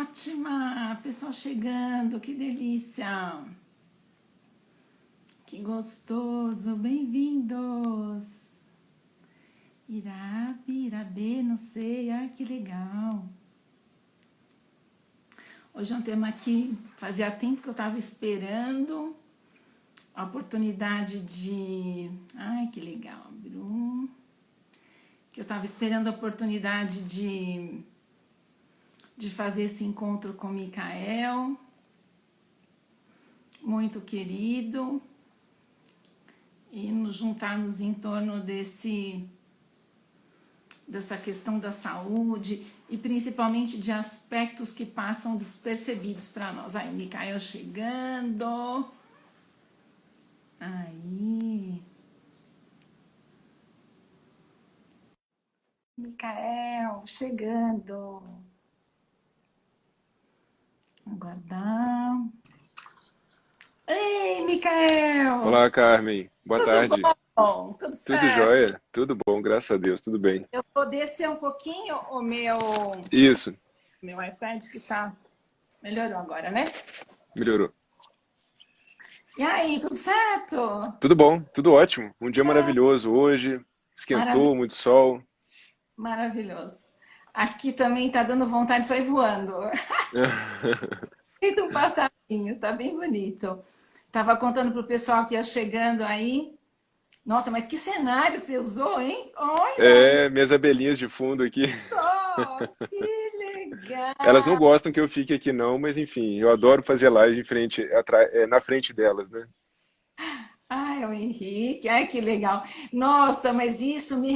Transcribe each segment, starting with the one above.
Fátima, pessoal chegando, que delícia! Que gostoso, bem-vindos! Irabi, Irabê, não sei, que legal! Hoje é um tema que fazia tempo que eu estava esperando a oportunidade de... Ai, que legal, Bru! Que eu estava esperando a oportunidade de fazer esse encontro com Micael, muito querido, e nos juntarmos em torno dessa questão da saúde e principalmente de aspectos que passam despercebidos para nós. Aí, Micael chegando. Aí. Micael chegando. Aguardar. Ei, Micael! Olá, Carmen. Boa Tudo tarde. bom? Tudo Tudo certo? jóia? Tudo bom, graças a Deus, tudo bem. Eu vou descer um pouquinho o Isso, meu iPad que tá... Melhorou agora, né? melhorou. E aí, tudo certo? Tudo bom, tudo ótimo. Um dia maravilhoso hoje, Maravilhoso. esquentou, muito sol. Maravilhoso. Aqui também tá dando vontade de sair voando. Feito um passarinho, tá bem bonito. Tava contando pro pessoal que ia chegando aí. Nossa, mas que cenário que você usou, hein? Olha É, minhas abelhinhas de fundo aqui. só, que Elas não legal. gostam que eu fique aqui não, mas enfim, eu adoro fazer live em frente, na frente delas, né? Ai, o Henrique, ai que legal. Nossa, mas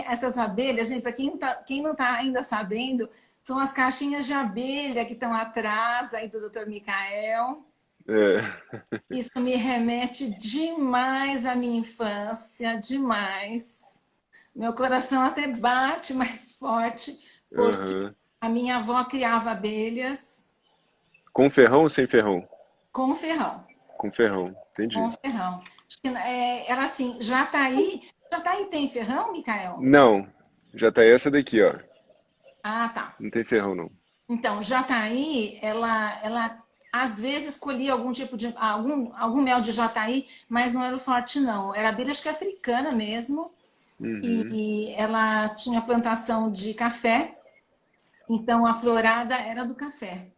essas abelhas, gente, para quem não está ainda sabendo, são as caixinhas de abelha que estão atrás aí do Dr. Micael. É, Isso me remete demais à minha infância, demais. Meu coração até bate mais forte, porque aham. a minha avó criava abelhas Com ferrão ou sem ferrão? com ferrão. Com ferrão, Com entendi. ferrão. Acho que, era assim, Jataí. Jataí tem ferrão, Micael? Não, já tá essa daqui, ó. Ah, tá. Não tem ferrão, não. Então, jataí, ela às vezes colhia algum tipo de algum mel de jataí, mas não era o forte não. Era abelha acho que africana mesmo. Uhum. E ela tinha plantação de café, então a florada era do café.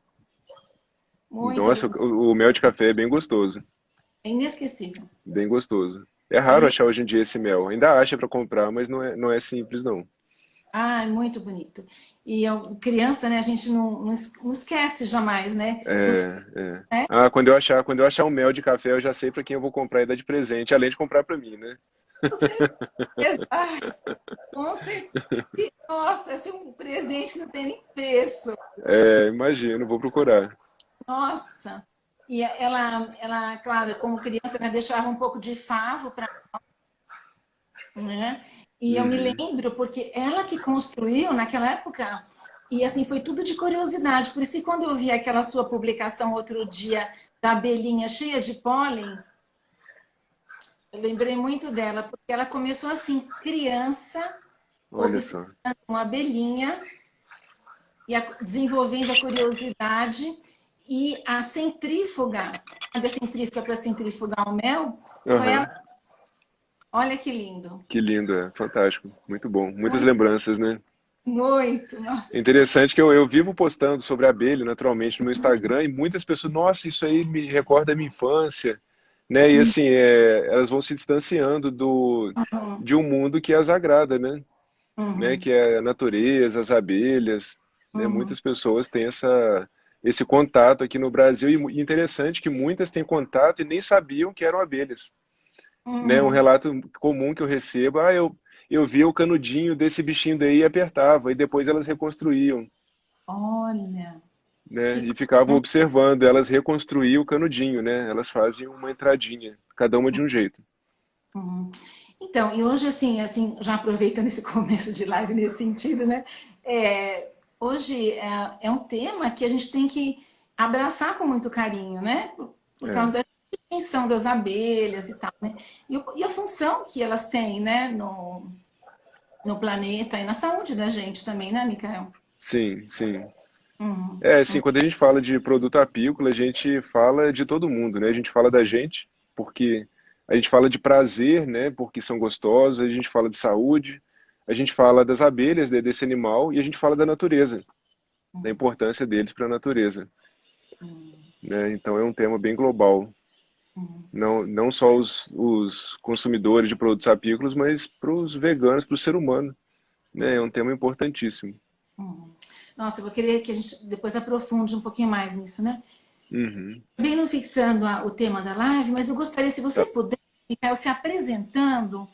Muito Nossa, legal, o mel de café é bem gostoso. é inesquecível. Bem gostoso. É raro E, achar hoje em dia esse mel. Ainda acha para comprar, mas não é simples, não. é muito bonito. E criança, né, a gente não esquece jamais, né? É, é. Ah, quando eu achar um mel de café, eu já sei para quem eu vou comprar e dar de presente, além de comprar para mim, né? Com certeza, com certeza. Nossa, esse é um presente que não tem nem preço. É, imagino, vou procurar. Nossa. E ela, claro, como criança, né, deixava um pouco de favo para, né? E eu me Uhum. lembro porque ela que construiu naquela época, e assim foi tudo de curiosidade. Por isso que quando eu vi aquela sua publicação outro dia da abelhinha cheia de pólen, eu lembrei muito dela, porque ela começou assim, criança, Olha observando só. uma abelhinha e desenvolvendo a curiosidade e a centrífuga, a centrífuga para centrifugar o mel, foi ela. Aham. Olha que lindo. Que lindo, é. Fantástico. Muito bom. Muitas Muito, lembranças, né? muito. Nossa. É interessante que eu vivo postando sobre abelha, naturalmente, no meu Instagram, e muitas pessoas, nossa, isso aí me recorda a minha infância, né? E assim, elas vão se distanciando Uhum, de um mundo que as agrada, né? uhum, Que é a natureza, as abelhas, né? uhum, Muitas pessoas têm esse contato aqui no Brasil, e interessante que muitas têm contato e nem sabiam que eram abelhas, né? Um uhum. relato comum que eu recebo, eu via o canudinho desse bichinho daí e apertava, e depois elas reconstruíam, Olha, né? que E ficavam coisa. observando elas reconstruir o canudinho, né? Elas fazem uma entradinha, cada uma de um jeito. Uhum. Então, e hoje, assim, já aproveitando esse começo de live nesse sentido, né? Hoje é um tema que a gente tem que abraçar com muito carinho, né? Por causa É, da extinção das abelhas e tal, né? E a função que elas têm, né, no planeta e na saúde da gente também, né, Micael? sim, sim. Uhum. É, assim, quando a gente fala de produto apícola, a gente fala de todo mundo, né? A gente fala da gente, porque a gente fala de prazer, né? Porque são gostosos, a gente fala de saúde, a gente fala das abelhas, né, desse animal, e a gente fala da natureza, da importância deles para a natureza, Uhum. né? Então é um tema bem global. Uhum. Não só os consumidores de produtos apícolas, mas para os veganos, para o ser humano, né? É um tema importantíssimo. Uhum. Nossa, eu vou querer que a gente depois aprofunde um pouquinho mais nisso, né? Uhum. Bem não fixando o tema da live, mas eu gostaria, se você Tá. puder, Micael, se apresentando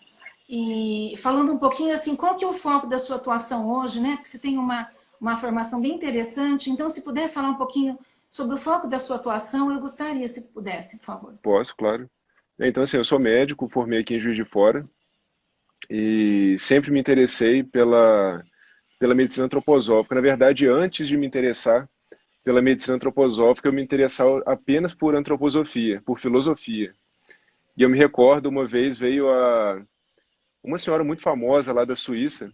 e falando um pouquinho assim, qual que é o foco da sua atuação hoje, né? Porque você tem uma formação bem interessante, então se puder falar um pouquinho sobre o foco da sua atuação, eu gostaria, se pudesse, por favor. Posso, claro. Então, assim, eu sou médico, formei aqui em Juiz de Fora e sempre me interessei pela medicina antroposófica. Na verdade, antes de me interessar pela medicina antroposófica, eu me interessava apenas por antroposofia, por filosofia. E eu me recordo, uma vez veio uma senhora muito famosa lá da Suíça,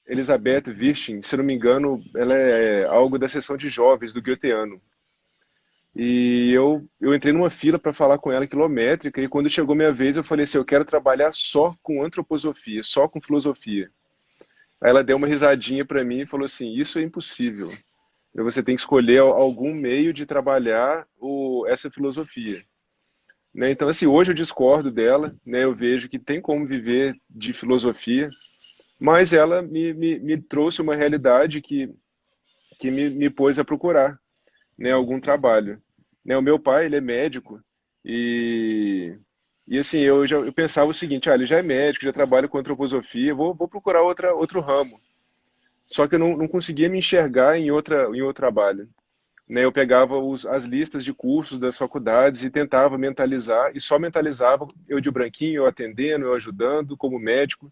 Elisabeth Wirthin, se não me engano, ela é algo da seção de jovens do Goetheano. E eu entrei numa fila para falar com ela quilométrica, e quando chegou minha vez, eu falei assim: eu quero trabalhar só com antroposofia, só com filosofia. Aí ela deu uma risadinha para mim e falou assim: isso é impossível. Você tem que escolher algum meio de trabalhar essa filosofia. Né? Então, assim, hoje eu discordo dela, né? Eu vejo que tem como viver de filosofia, mas ela me trouxe uma realidade que me pôs a procurar, né, algum trabalho. Né, o meu pai, ele é médico e assim, eu pensava o seguinte: ele já é médico, já trabalha com antroposofia, vou procurar outro ramo. Só que eu não conseguia me enxergar em outro trabalho. Né, eu pegava as listas de cursos das faculdades e tentava mentalizar, e só mentalizava eu de branquinho, eu atendendo, eu ajudando como médico.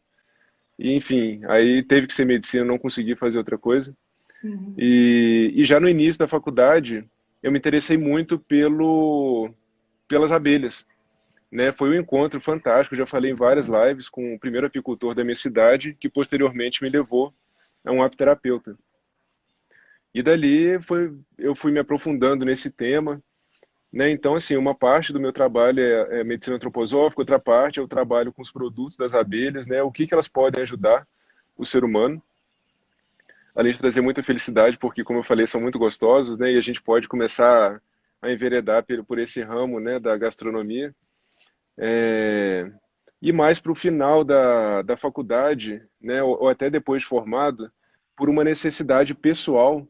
E, enfim, aí teve que ser medicina, não consegui fazer outra coisa. Uhum. E já no início da faculdade, eu me interessei muito pelas abelhas, né? Foi um encontro fantástico, já falei em várias lives com o primeiro apicultor da minha cidade, que posteriormente me levou a um apiterapeuta. E dali eu fui me aprofundando nesse tema, né? Então, assim, uma parte do meu trabalho é medicina antroposófica, outra parte eu trabalho com os produtos das abelhas, né? O que elas podem ajudar o ser humano, além de trazer muita felicidade, porque, como eu falei, são muito gostosos, né? E a gente pode começar a enveredar por esse ramo, né, da gastronomia. É, e mais para o final da faculdade, né, ou até depois de formado, por uma necessidade pessoal,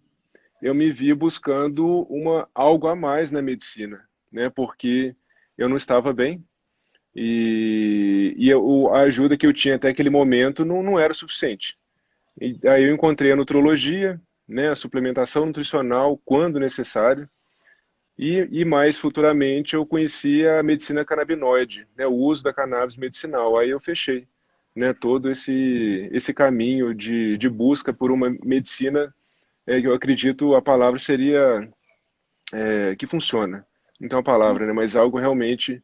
eu me vi buscando algo a mais na medicina, né, porque eu não estava bem a ajuda que eu tinha até aquele momento não era o suficiente. E aí eu encontrei a nutrologia, né, a suplementação nutricional quando necessário, e mais futuramente eu conheci a medicina canabinoide, né, o uso da cannabis medicinal. Aí eu fechei, né, todo esse caminho de busca por uma medicina que eu acredito a palavra seria que funciona. Então a palavra, né, mas algo realmente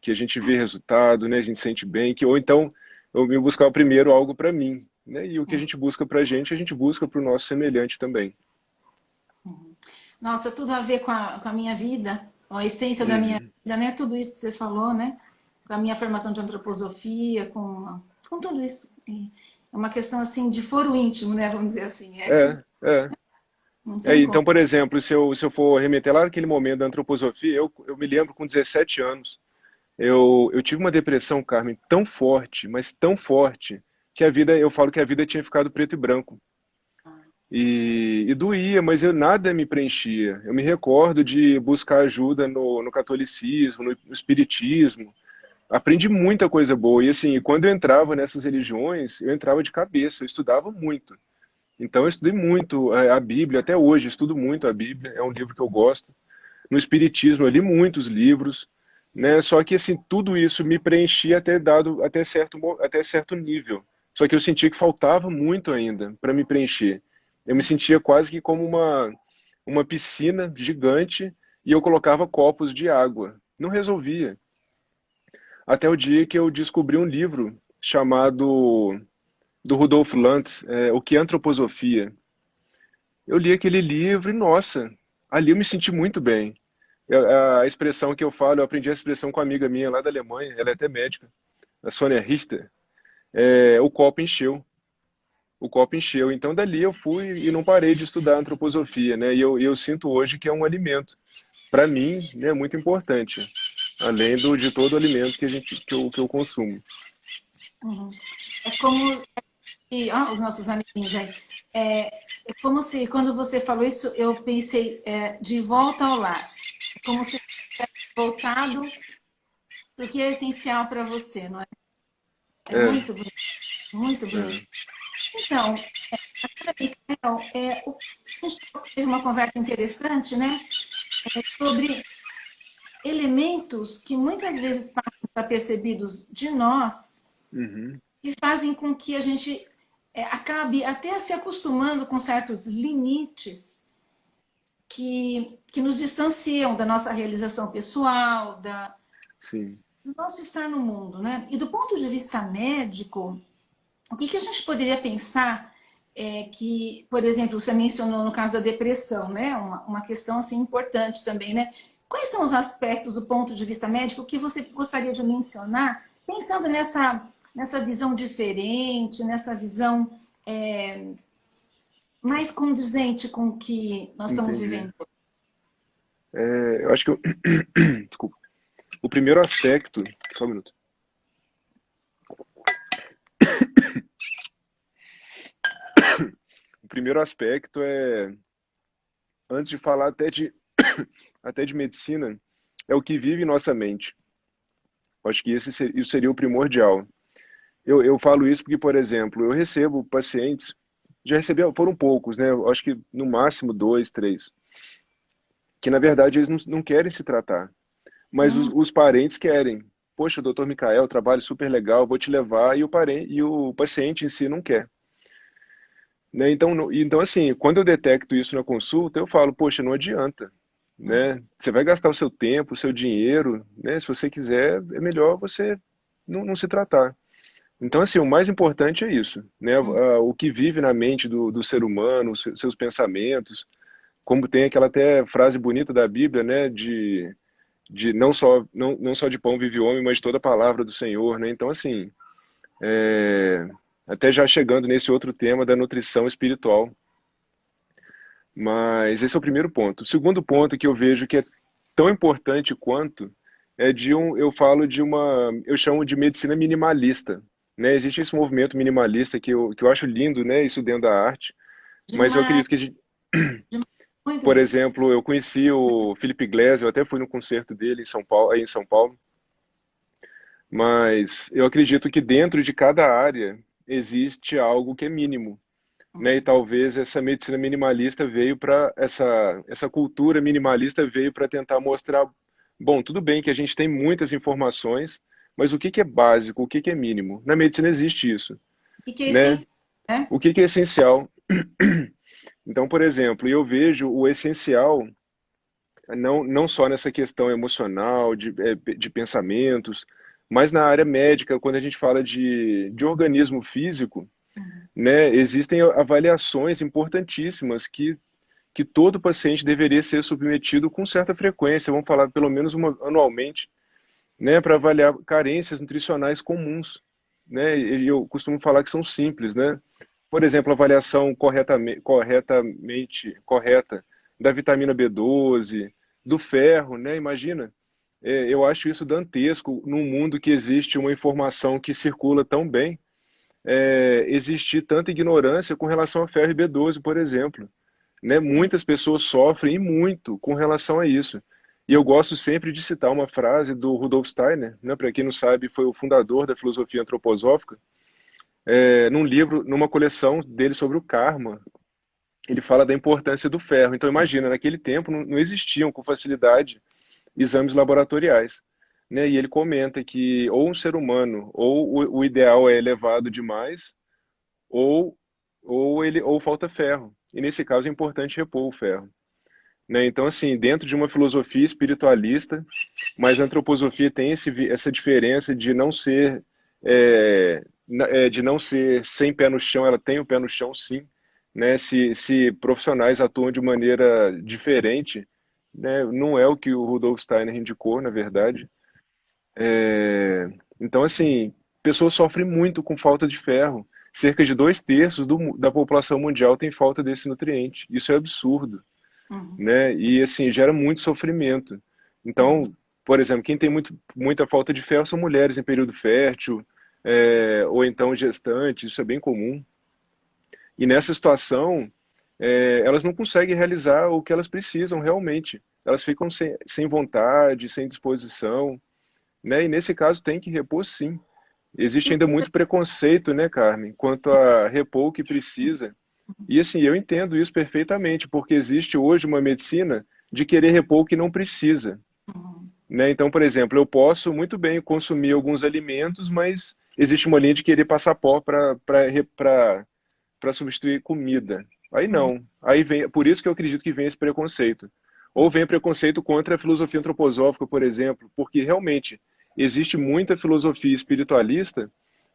que a gente vê resultado, né, a gente sente bem, ou então eu vim buscar primeiro algo para mim, né, e o que a gente busca para a gente busca para o nosso semelhante também. Nossa, tudo a ver com a minha vida, a essência da minha Uhum. vida, né? Tudo isso que você falou, né? Com a minha formação de antroposofia, com tudo isso. E é uma questão, assim, de foro íntimo, né? Vamos dizer assim. É que É, é. não tem como. Então, por exemplo, se eu for remeter lá naquele momento da antroposofia, eu me lembro com 17 anos, eu tive uma depressão, Carmen, tão forte, mas tão forte, que eu falo que a vida tinha ficado preto e branco. E doía, mas nada me preenchia. Eu me recordo de buscar ajuda no catolicismo, no espiritismo. Aprendi muita coisa boa. E assim, quando eu entrava nessas religiões, eu entrava de cabeça, eu estudava muito. Então eu estudei muito a Bíblia, até hoje eu estudo muito a Bíblia, é um livro que eu gosto. No Espiritismo eu li muitos livros, né? Só que assim, tudo isso me preenchia até certo nível. Só que eu sentia que faltava muito ainda para me preencher. Eu me sentia quase que como uma piscina gigante e eu colocava copos de água. Não resolvia. Até o dia que eu descobri um livro chamado do Rudolf Lantz, O que é Antroposofia? Eu li aquele livro e, nossa, ali eu me senti muito bem. A expressão que eu falo, eu aprendi a expressão com uma amiga minha lá da Alemanha, ela é até médica, a Sônia Richter, o copo encheu. O copo encheu. Então, dali eu fui e não parei de estudar antroposofia, né? E eu sinto hoje que é um alimento, para mim, né, muito importante, além de todo o alimento que eu consumo. Uhum. É como os nossos amiguinhos aí. É como se, quando você falou isso, eu pensei de volta ao lar. É como se tivesse voltado para o que é essencial para você, não é? É É, muito bonito, muito bonito. é, Então, Mikael, a gente teve uma conversa interessante, né? Sobre elementos que muitas vezes passam desapercebidos de nós uhum, e fazem com que a gente acabe até se acostumando com certos limites que nos distanciam da nossa realização pessoal, sim, do nosso estar no mundo, né? E do ponto de vista médico, o que a gente poderia pensar que, por exemplo, você mencionou no caso da depressão, né? Uma questão assim importante também, né? Quais são os aspectos do ponto de vista médico que você gostaria de mencionar, pensando nessa visão diferente, nessa visão mais condizente com o que nós estamos entendi. vivendo? Eu acho que desculpa. O primeiro aspecto, só um minuto. O primeiro aspecto antes de falar até de medicina, é o que vive em nossa mente. Acho que isso seria o primordial. Eu falo isso porque, por exemplo, eu recebo pacientes, já recebi, foram poucos, né? Eu acho que no máximo dois, três, que na verdade eles não querem se tratar, mas Hum, os parentes querem. Poxa, doutor Micael, trabalho super legal, vou te levar, e o paciente em si não quer. Né? Então, então, assim, quando eu detecto isso na consulta, eu falo, poxa, não adianta, né? Você vai gastar o seu tempo, o seu dinheiro, né? Se você quiser, é melhor você não se tratar. Então, assim, o mais importante é isso, né? O que vive na mente do ser humano, os seus pensamentos, como tem aquela até frase bonita da Bíblia, né? De não só de pão vive o homem, mas de toda a palavra do Senhor, né? Então, assim, é, até já chegando nesse outro tema da nutrição espiritual. Mas esse é o primeiro ponto. O segundo ponto que eu vejo que é tão importante quanto eu falo eu chamo de medicina minimalista, né? Existe esse movimento minimalista que eu acho lindo, né? Isso dentro da arte, mas eu demais, acredito que muito por lindo. exemplo, eu conheci o Felipe Glass, eu até fui no concerto dele em São Paulo, aí em São Paulo, mas eu acredito que dentro de cada área existe algo que é mínimo, né? E talvez essa medicina minimalista veio para essa cultura minimalista veio para tentar mostrar, bom, tudo bem que a gente tem muitas informações, mas o que que é básico, o que que é mínimo? Na medicina existe isso, E que é né? essencial, né? O que que é essencial? Então, por exemplo, eu vejo o essencial não só nessa questão emocional, de pensamentos, mas na área médica, quando a gente fala de organismo físico, né, existem avaliações importantíssimas que todo paciente deveria ser submetido com certa frequência, vamos falar pelo menos uma anualmente, né, para avaliar carências nutricionais comuns, né, e eu costumo falar que são simples, né, por exemplo, a avaliação correta da vitamina B12, do ferro, né, imagina, eu acho isso dantesco num mundo que existe uma informação que circula tão bem, existir tanta ignorância com relação a ferro e B12, por exemplo, né? Muitas pessoas sofrem e muito com relação a isso. E eu gosto sempre de citar uma frase do Rudolf Steiner, né? Para quem não sabe, foi o fundador da filosofia antroposófica, num livro, numa coleção dele sobre o karma. Ele fala da importância do ferro. Então imagina, naquele tempo não existiam com facilidade exames laboratoriais. Né? E ele comenta que ou um ser humano, ou o ideal é elevado demais, ou ou falta ferro. E nesse caso é importante repor o ferro, né? Então assim, dentro de uma filosofia espiritualista, mas a antroposofia tem essa diferença de não ser de não ser sem pé no chão, ela tem o pé no chão sim, né? Se profissionais atuam de maneira diferente, né? Não é o que o Rudolf Steiner indicou, na verdade. Então, assim, pessoas sofrem muito com falta de ferro. Cerca de 2/3 da população mundial tem falta desse nutriente. Isso é absurdo, Uhum. né? E, assim, gera muito sofrimento. Uhum. Então, por exemplo, quem tem muita falta de ferro são mulheres em período fértil, ou então gestantes, isso é bem comum. E nessa situação, elas não conseguem realizar o que elas precisam realmente. Elas ficam sem vontade, sem disposição, né? E nesse caso tem que repor sim. Existe ainda muito preconceito, né, Carmen, quanto a repor o que precisa. E assim, eu entendo isso perfeitamente, porque existe hoje uma medicina de querer repor o que não precisa, Uhum. né? Então, por exemplo, eu posso muito bem consumir alguns alimentos, mas existe uma linha de querer passar pó para substituir comida. Aí Uhum. não. Aí vem, por isso que eu acredito que vem esse preconceito. Ou vem preconceito contra a filosofia antroposófica, por exemplo, porque realmente existe muita filosofia espiritualista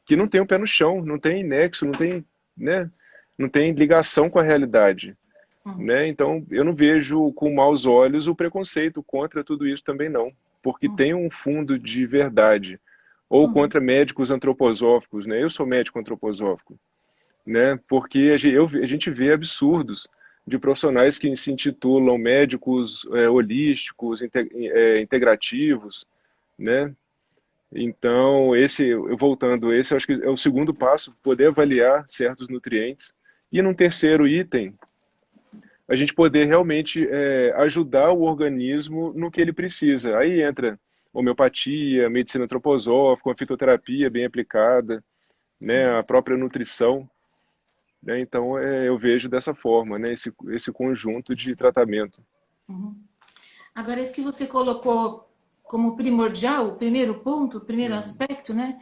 que não tem o pé no chão, não tem nexo, não tem, né, não tem ligação com a realidade, Uhum. né? Então, eu não vejo com maus olhos o preconceito contra tudo isso também não, porque Uhum. tem um fundo de verdade. Ou Uhum. contra médicos antroposóficos, né? Eu sou médico antroposófico, né? Porque a gente vê absurdos de profissionais que se intitulam médicos holísticos, integrativos, né? Então, voltando, esse eu acho que é o segundo passo, poder avaliar certos nutrientes. E num terceiro item, a gente poder realmente ajudar o organismo no que ele precisa. Aí entra homeopatia, medicina antroposófica, uma fitoterapia bem aplicada, né? A própria nutrição, né? Então, eu vejo dessa forma, né? Esse conjunto de tratamento. Uhum. Agora, isso que você colocou como primordial, o primeiro ponto, o primeiro Uhum. aspecto, né?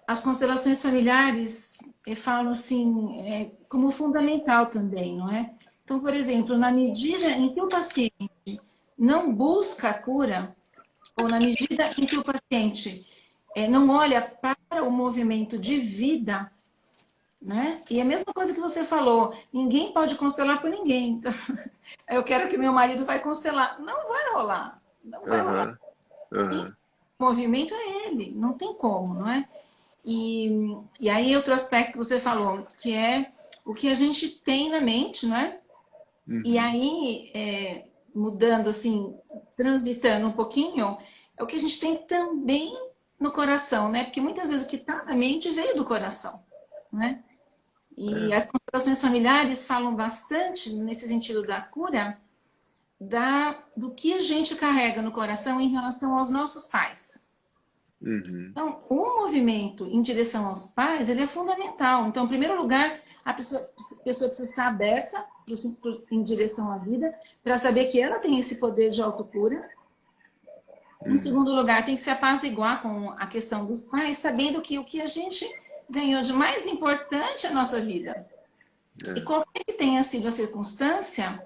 As constelações familiares, eu falo assim, como fundamental também, não é? Então, por exemplo, na medida em que o paciente não busca a cura, ou na medida em que o paciente não olha para o movimento de vida, né? E a mesma coisa que você falou, ninguém pode constelar por ninguém. Então, eu quero que meu marido vai constelar. Não vai rolar. Não vai rolar. Aham, aham. O movimento é ele, não tem como, não é? E aí outro aspecto que você falou, que é o que a gente tem na mente, não é? E Uhum. aí, mudando assim, transitando um pouquinho, é o que a gente tem também no coração, né? Porque muitas vezes o que está na mente veio do coração, né? E É. as constelações familiares falam bastante nesse sentido da cura, do que a gente carrega no coração em relação aos nossos pais. Uhum. Então, o movimento em direção aos pais, ele é fundamental. Então, em primeiro lugar, a pessoa precisa estar aberta em direção à vida, para saber que ela tem esse poder de autocura. Em Uhum. segundo lugar, tem que se apaziguar com a questão dos pais, sabendo que o que a gente ganhou de mais importante é a nossa vida. E É. qualquer que tenha sido a circunstância,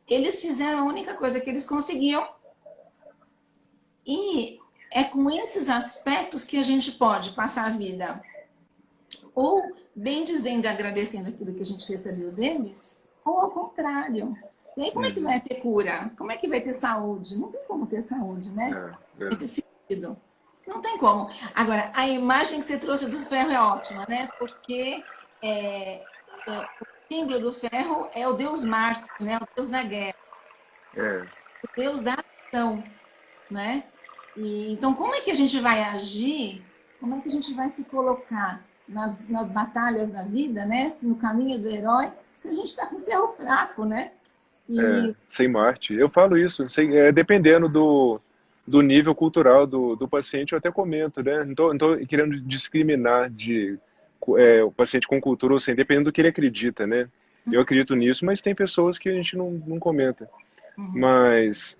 eles fizeram a única coisa que eles conseguiam. E é com esses aspectos que a gente pode passar a vida ou bem dizendo e agradecendo aquilo que a gente recebeu deles, ou ao contrário. E aí, como é que Uhum. vai ter cura? Como é que vai ter saúde? Não tem como ter saúde, né? É. É. Nesse sentido. Não tem como. Agora, a imagem que você trouxe do ferro é ótima, né? Porque o símbolo do ferro é o Deus Marte, né? O Deus da guerra, É. o Deus da ação, né? E, então, como é que a gente vai agir? Como é que a gente vai se colocar nas batalhas da vida, né? No caminho do herói, se a gente está com ferro fraco, né? E Sem Marte. Eu falo isso, dependendo do nível cultural do paciente, eu até comento, né? Não tô querendo discriminar o paciente com cultura ou sem, dependendo do que ele acredita, né? Eu acredito nisso, mas tem pessoas que a gente não comenta. uhum, Mas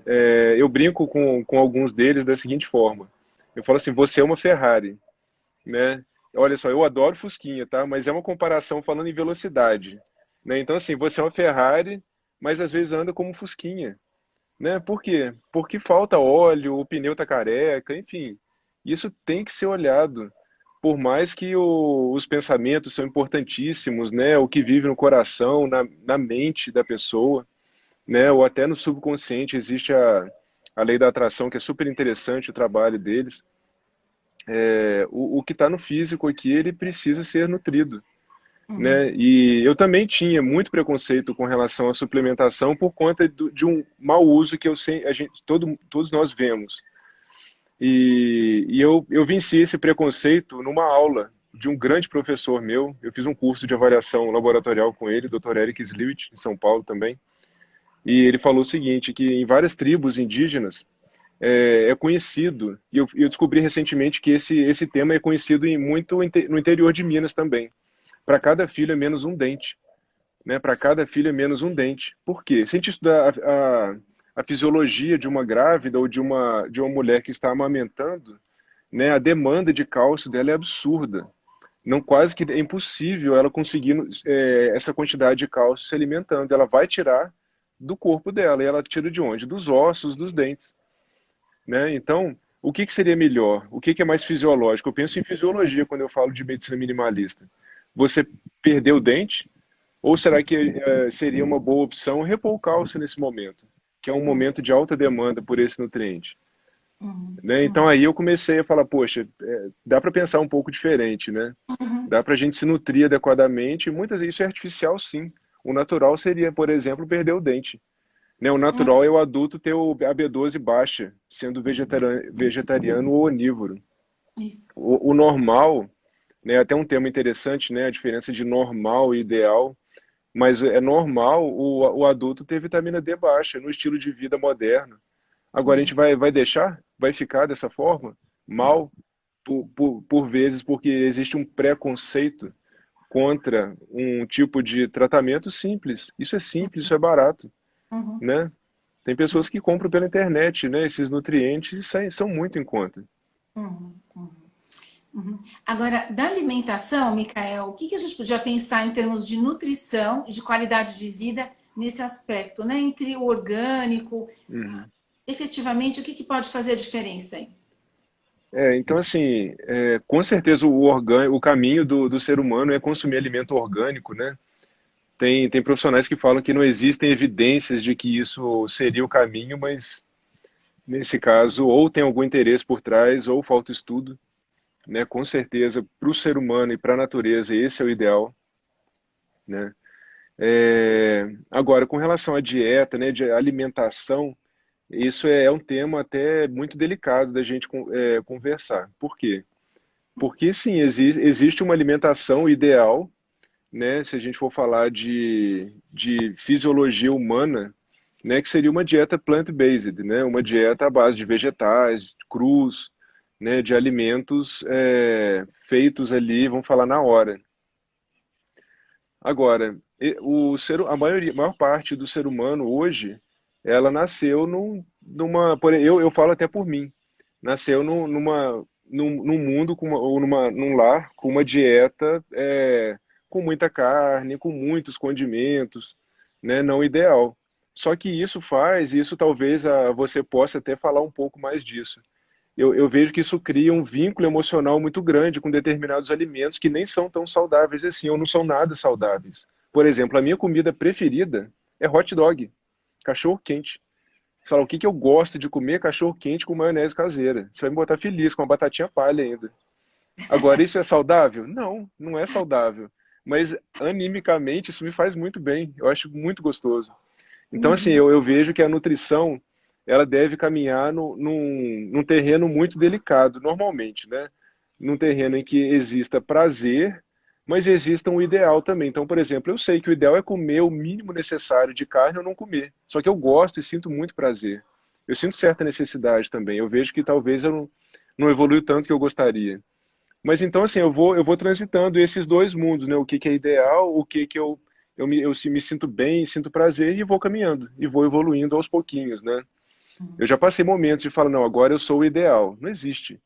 eu brinco com alguns deles da seguinte forma. Eu falo assim, você é uma Ferrari, né? Olha só, eu adoro Fusquinha, tá? Mas é uma comparação falando em velocidade, né? Então, assim, você é uma Ferrari, mas às vezes anda como um Fusquinha, né? Por quê? Porque falta óleo, o pneu tá careca, enfim. Isso tem que ser olhado, por mais que os pensamentos são importantíssimos, né? O que vive no coração, na mente da pessoa, né? Ou até no subconsciente existe a lei da atração, que é super interessante o trabalho deles. O que está no físico aqui, ele precisa ser nutrido, Uhum. né? E eu também tinha muito preconceito com relação à suplementação por conta de um mau uso que eu sei, todos nós vemos. Eu venci esse preconceito numa aula de um grande professor meu. Eu fiz um curso de avaliação laboratorial com ele, Dr. Eric Sliwit, em São Paulo também. E ele falou o seguinte, que em várias tribos indígenas é conhecido, e eu descobri recentemente que esse tema é conhecido no interior de Minas também. Para cada filho é menos um dente, né? Para cada filho é menos um dente. Por quê? Se a gente estudar a fisiologia de uma grávida ou de uma mulher que está amamentando, né, a demanda de cálcio dela é absurda. Não, quase que é impossível ela conseguir essa quantidade de cálcio se alimentando. Ela vai tirar do corpo dela. E ela tira de onde? Dos ossos, dos dentes. Né? Então, o que seria melhor? O que é mais fisiológico? Eu penso em fisiologia quando eu falo de medicina minimalista. Você perder o dente? Ou será que seria uma boa opção repor o cálcio nesse momento? Que é um Uhum. momento de alta demanda por esse nutriente. Uhum. Né? Então Uhum. aí eu comecei a falar, poxa, dá para pensar um pouco diferente, né? Uhum. Dá para a gente se nutrir adequadamente, e muitas vezes isso é artificial, sim. O natural seria, por exemplo, perder o dente. Né? O natural é o adulto ter a B12 baixa, sendo vegetariano ou onívoro. Isso. O normal, né, até um tema interessante, né, a diferença de normal e ideal, mas é normal o adulto ter vitamina D baixa no estilo de vida moderno. Agora a gente Uhum. vai deixar? Vai ficar dessa forma? Mal? Por vezes, porque existe um preconceito contra um tipo de tratamento simples. Isso é simples, isso é barato, Uhum. né? Tem pessoas que compram pela internet, né? Esses nutrientes e são muito em conta. Uhum. Uhum. Uhum. Agora, da alimentação, Micael, o que a gente podia pensar em termos de nutrição e de qualidade de vida nesse aspecto, né? Entre o orgânico, Uhum. efetivamente, o que pode fazer a diferença aí? Então, assim, com certeza o caminho do ser humano é consumir alimento orgânico, né? Tem profissionais que falam que não existem evidências de que isso seria o caminho, mas nesse caso, ou tem algum interesse por trás, ou falta estudo, né? Com certeza, para o ser humano e para a natureza, esse é o ideal, né? Agora, com relação à dieta, né, de alimentação, isso é um tema até muito delicado da gente conversar. Por quê? Porque sim, existe uma alimentação ideal, né? Se a gente for falar de fisiologia humana, né? Que seria uma dieta plant-based, né? Uma dieta à base de vegetais, crus, né? De alimentos feitos ali, vamos falar na hora. Agora, a maior parte do ser humano hoje, ela nasceu eu falo até por mim, nasceu num mundo num lar com uma dieta com muita carne, com muitos condimentos, né, não ideal. Só que isso talvez você possa até falar um pouco mais disso. Eu vejo que isso cria um vínculo emocional muito grande com determinados alimentos que nem são tão saudáveis assim, ou não são nada saudáveis. Por exemplo, a minha comida preferida é hot dog, cachorro quente. Você fala, o que que eu gosto de comer? Cachorro quente com maionese caseira. Você vai me botar feliz com uma batatinha palha ainda. Agora, isso é saudável? Não, não é saudável. Mas animicamente isso me faz muito bem. Eu acho muito gostoso. Então, assim, Uhum. eu vejo que a nutrição ela deve caminhar num terreno muito delicado, normalmente, né? Num terreno em que exista prazer, mas exista um ideal também. Então, por exemplo, eu sei que o ideal é comer o mínimo necessário de carne ou não comer. Só que eu gosto e sinto muito prazer. Eu sinto certa necessidade também. Eu vejo que talvez eu não evolui tanto que eu gostaria. Mas então, assim, eu vou transitando esses dois mundos, né? O que que é ideal, o que que eu me sinto bem, sinto prazer e vou caminhando, e vou evoluindo aos pouquinhos, né? Eu já passei momentos de falar, não, agora eu sou o ideal. Não existe,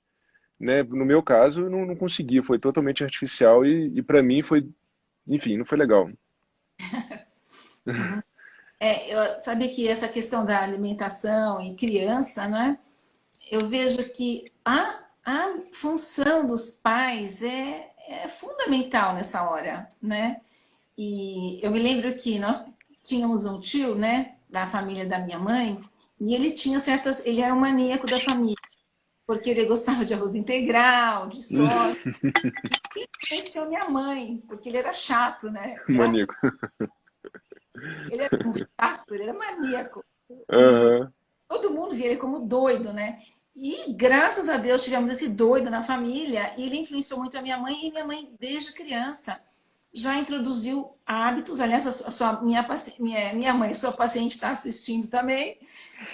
né? No meu caso, eu não consegui, foi totalmente artificial e para mim foi, enfim, não foi legal. Uhum. Eu sabia que essa questão da alimentação e criança, né? Eu vejo que há a função dos pais é fundamental nessa hora, né? E eu me lembro que nós tínhamos um tio, né, da família da minha mãe, e ele tinha certas, ele era um maníaco da família, porque ele gostava de arroz integral, de soja, e influenciou minha mãe, porque ele era chato, né? Graças, Maníaco. ele era um chato, ele era maníaco. E Aham. todo mundo via ele como doido, né? E graças a Deus tivemos esse doido na família e ele influenciou muito a minha mãe e minha mãe desde criança já introduziu hábitos. Aliás, minha mãe, sua paciente está assistindo também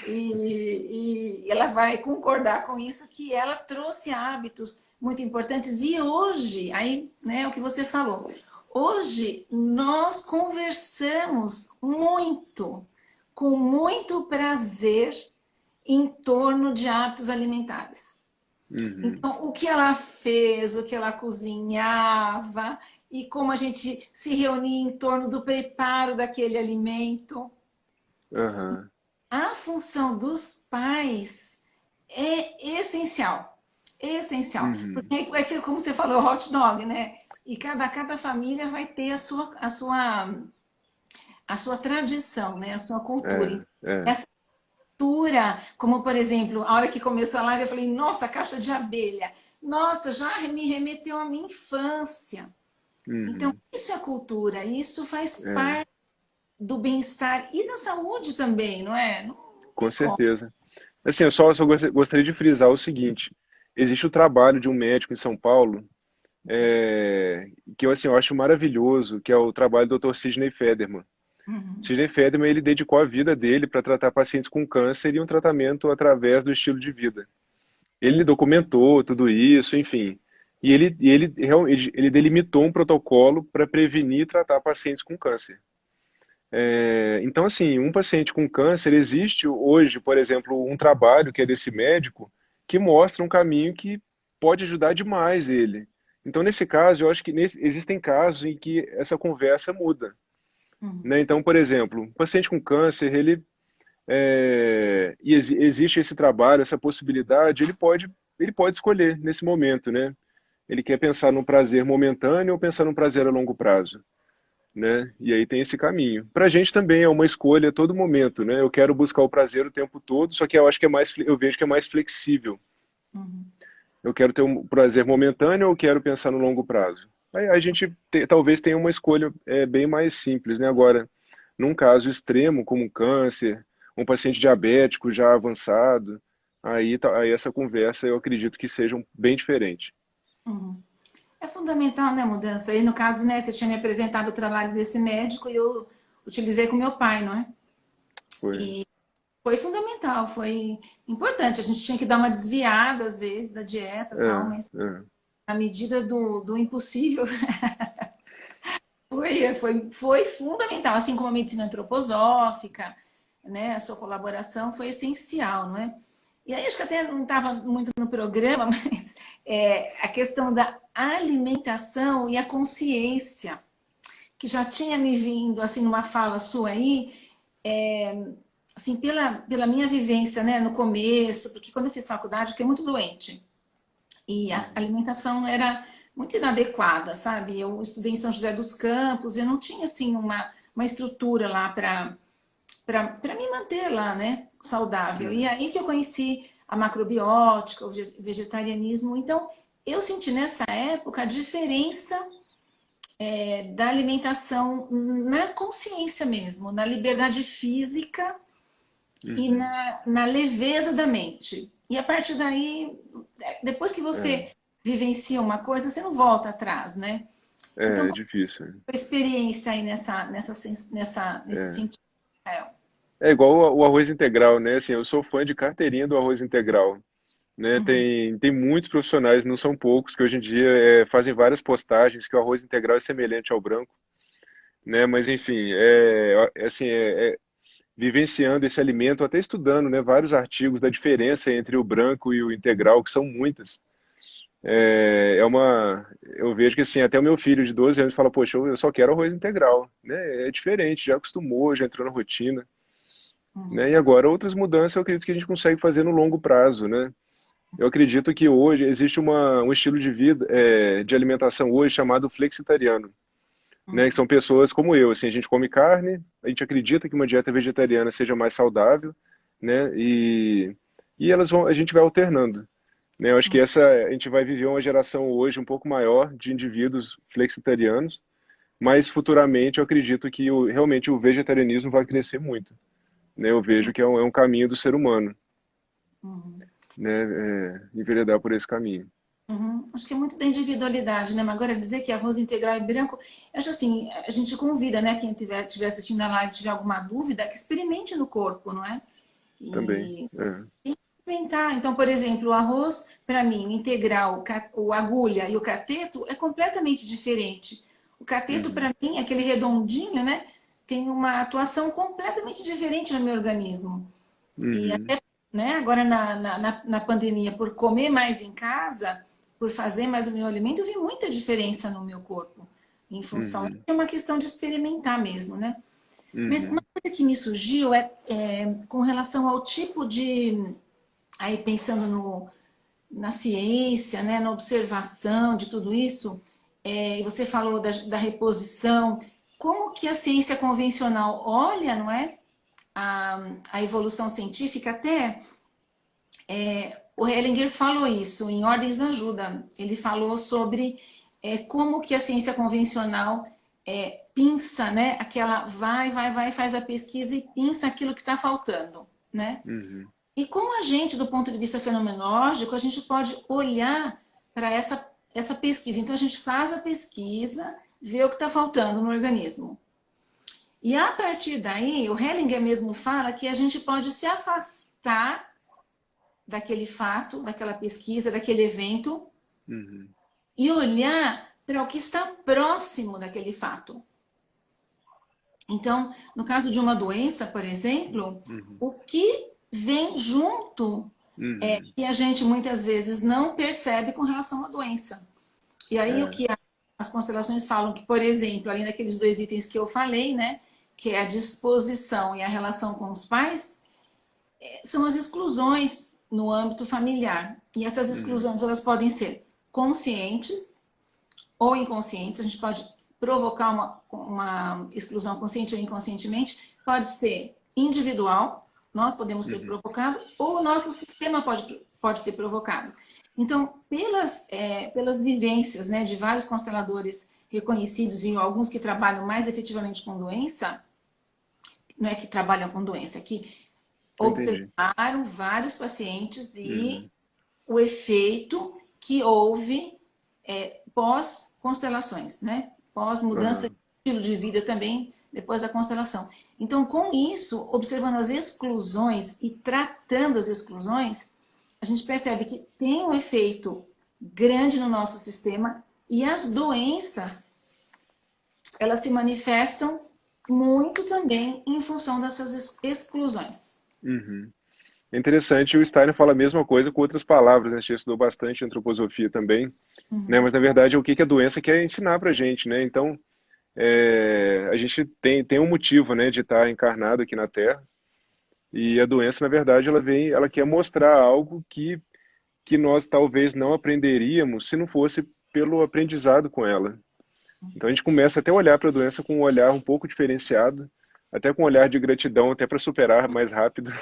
e ela vai concordar com isso que ela trouxe hábitos muito importantes e hoje, aí, né, o que você falou, hoje nós conversamos muito, com muito prazer em torno de hábitos alimentares. Uhum. Então, o que ela fez, o que ela cozinhava e como a gente se reunia em torno do preparo daquele alimento. Aham. A função dos pais é essencial. Essencial. Uhum. Porque é que, como você falou, hot dog, né? E cada família vai ter a sua tradição, né? A sua cultura. É, Então, é. cultura, como por exemplo, a hora que começou a live, eu falei, nossa, caixa de abelha. Nossa, já me remeteu à minha infância. Então, Uhum. isso é cultura, isso faz É, parte do bem-estar e da saúde também, não é? Não com tem como. certeza. Assim, eu só gostaria de frisar o seguinte: existe o trabalho de um médico em São Paulo, que eu, assim, eu acho maravilhoso, que é o trabalho do Dr. Sidney Federman. Uhum, Sidney Federman, ele dedicou a vida dele para tratar pacientes com câncer e um tratamento através do estilo de vida. Ele documentou tudo isso, enfim. Ele delimitou um protocolo para prevenir e tratar pacientes com câncer. Então, assim, um paciente com câncer, existe hoje, por exemplo, um trabalho que é desse médico, que mostra um caminho que pode ajudar demais ele. Então, nesse caso, eu acho que existem casos em que essa conversa muda, uhum, né? Então, por exemplo, um paciente com câncer, existe esse trabalho, essa possibilidade, ele pode escolher nesse momento, né? Ele quer pensar num prazer momentâneo ou pensar num prazer a longo prazo, né? E aí tem esse caminho. Para a gente também é uma escolha a todo momento, né? Eu quero buscar o prazer o tempo todo, só que eu acho que eu vejo que é mais flexível. uhum, Eu quero ter um prazer momentâneo ou quero pensar no longo prazo? Aí a gente talvez tenha uma escolha bem mais simples, né? Agora, num caso extremo como um câncer, um paciente diabético já avançado, aí essa conversa eu acredito que seja bem diferente. uhum. É fundamental, né, a mudança. E no caso, né, você tinha me apresentado o trabalho desse médico e eu utilizei com meu pai, não é? Foi. Foi fundamental, foi importante. A gente tinha que dar uma desviada, às vezes, da dieta e tal, É, mas é. na medida do impossível, foi fundamental. Assim como a medicina antroposófica, né, a sua colaboração foi essencial, não é? E aí, acho que até não estava muito no programa, mas a questão da alimentação e a consciência, que já tinha me vindo, assim, numa fala sua aí, assim, pela minha vivência, né, no começo, porque quando eu fiz faculdade eu fiquei muito doente e a Uhum. alimentação era muito inadequada, sabe? Eu estudei em São José dos Campos, eu não tinha assim uma estrutura lá para me manter lá, né, saudável. E Uhum. aí que eu conheci a macrobiótica, o vegetarianismo. Então, eu senti nessa época a diferença da alimentação na consciência mesmo, na liberdade física e Uhum. na leveza da mente. E a partir daí, depois que É, você vivencia uma coisa, você não volta atrás, né? Então, é qual difícil. foi a experiência aí nesse É. sentido, Rafael? É igual o arroz integral, né? Assim, eu sou fã de carteirinha do arroz integral, né? Uhum, Tem muitos profissionais, não são poucos, que hoje em dia fazem várias postagens que o arroz integral é semelhante ao branco, né? Mas enfim, vivenciando esse alimento, até estudando, né, vários artigos da diferença entre o branco e o integral, que são muitas. Eu vejo que assim, até o meu filho de 12 anos fala, poxa, eu só quero arroz integral, né? É diferente, já acostumou, já entrou na rotina. Né? E uhum, agora outras mudanças eu acredito que a gente consegue fazer no longo prazo, né? Eu acredito que hoje existe um estilo de vida, de alimentação hoje chamado flexitariano, né? Que Uhum. são pessoas como eu, assim, a gente come carne, a gente acredita que uma dieta vegetariana seja mais saudável, né? E a gente vai alternando, né? Eu acho que a gente vai viver uma geração hoje um pouco maior de indivíduos flexitarianos, mas futuramente eu acredito que realmente o vegetarianismo vai crescer muito, né? Eu vejo que é um caminho do ser humano, Uhum. né? Enveredar por esse caminho. Uhum. Acho que é muito da individualidade, né? Mas agora dizer que arroz integral e branco, eu acho assim, a gente convida, né? Quem estiver assistindo a live, tiver alguma dúvida, que experimente no corpo, não é? Também. E É. experimentar. Então, por exemplo, o arroz, para mim, o integral, o agulha e o cateto é completamente diferente. O cateto, Uhum. para mim, aquele redondinho, né? Tem uma atuação completamente diferente no meu organismo. E Uhum. até, né, agora na pandemia, por comer mais em casa, por fazer mais o meu alimento, eu vi muita diferença no meu corpo, em função Uhum. de uma questão de experimentar mesmo, né? Mas uma Uhum. coisa que me surgiu é com relação ao tipo de, aí pensando na ciência, né, na observação de tudo isso, você falou da reposição, como que a ciência convencional olha, não é? A, a evolução científica até o Hellinger falou isso em Ordens da Ajuda. Ele falou sobre como que a ciência convencional pinça, né? Aquela vai, faz a pesquisa e pinça aquilo que está faltando, né? Uhum. E como a gente, do ponto de vista fenomenológico, a gente pode olhar para essa pesquisa. Então, a gente faz a pesquisa, vê o que está faltando no organismo. E a partir daí, o Hellinger mesmo fala que a gente pode se afastar daquele fato, daquela pesquisa, daquele evento Uhum. e olhar para o que está próximo daquele fato. Então, no caso de uma doença, por exemplo, Uhum. o que vem junto Uhum. que a gente muitas vezes não percebe com relação à doença. E aí o É. que as constelações falam que, por exemplo, além daqueles dois itens que eu falei, né, que é a disposição e a relação com os pais, são as exclusões no âmbito familiar. E essas Uhum. exclusões elas podem ser conscientes ou inconscientes. A gente pode provocar uma exclusão consciente ou inconscientemente. Pode ser individual, nós podemos ter Uhum. provocado, ou o nosso sistema pode ter provocado. Então, pelas vivências, né, de vários consteladores reconhecidos e alguns que trabalham mais efetivamente com doença, não é que trabalham com doença, é que Entendi. observaram vários pacientes e Uhum. o efeito que houve pós-constelações, né? Pós-mudança de Aham. estilo de vida também depois da constelação. Então, com isso, observando as exclusões e tratando as exclusões, a gente percebe que tem um efeito grande no nosso sistema e as doenças, elas se manifestam muito também em função dessas exclusões. Uhum. É interessante, o Steiner fala a mesma coisa com outras palavras, né? A gente estudou bastante antroposofia também, né? Mas na verdade é o que que a doença quer ensinar pra gente, né? Então, a gente tem um motivo, né, de estar encarnado aqui na Terra, e a doença, na verdade, ela quer mostrar algo que nós talvez não aprenderíamos se não fosse pelo aprendizado com ela. Então a gente começa até a olhar para a doença com um olhar um pouco diferenciado, até com um olhar de gratidão, até para superar mais rápido,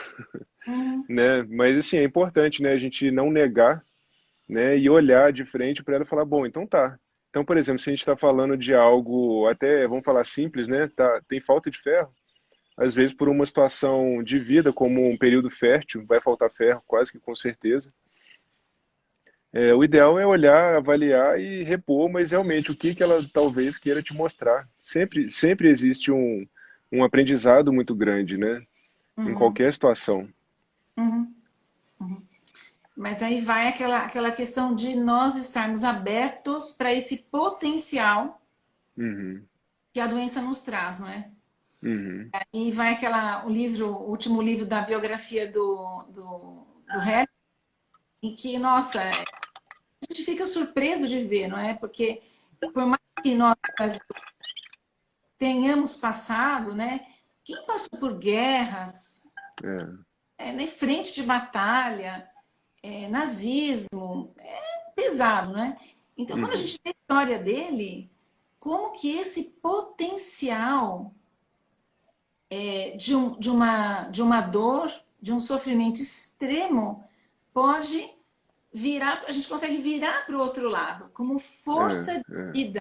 Uhum. né? Mas assim, é importante, né, a gente não negar, né, e olhar de frente para ela e falar, bom, então tá. Então, por exemplo, se a gente está falando de algo até, vamos falar simples, né, tem falta de ferro, às vezes por uma situação de vida, como um período fértil, vai faltar ferro, quase que com certeza. O ideal é olhar, avaliar e repor, mas realmente o que que ela talvez queira te mostrar. Sempre existe um aprendizado muito grande, né? Em Uhum. qualquer situação. Uhum. Mas aí vai aquela questão de nós estarmos abertos para esse potencial Uhum, que a doença nos traz, não é? uhum, E vai o último livro da biografia do Harry, em que, nossa, a gente fica surpreso de ver, não é? Porque por mais que nós tenhamos passado, né? Quem passou por guerras, é, na frente de batalha, nazismo, é pesado, né? Então, quando a Uhum. gente vê a história dele, como que esse potencial de uma dor, de um sofrimento extremo, pode virar, a gente consegue virar para o outro lado, como É, força de é. vida.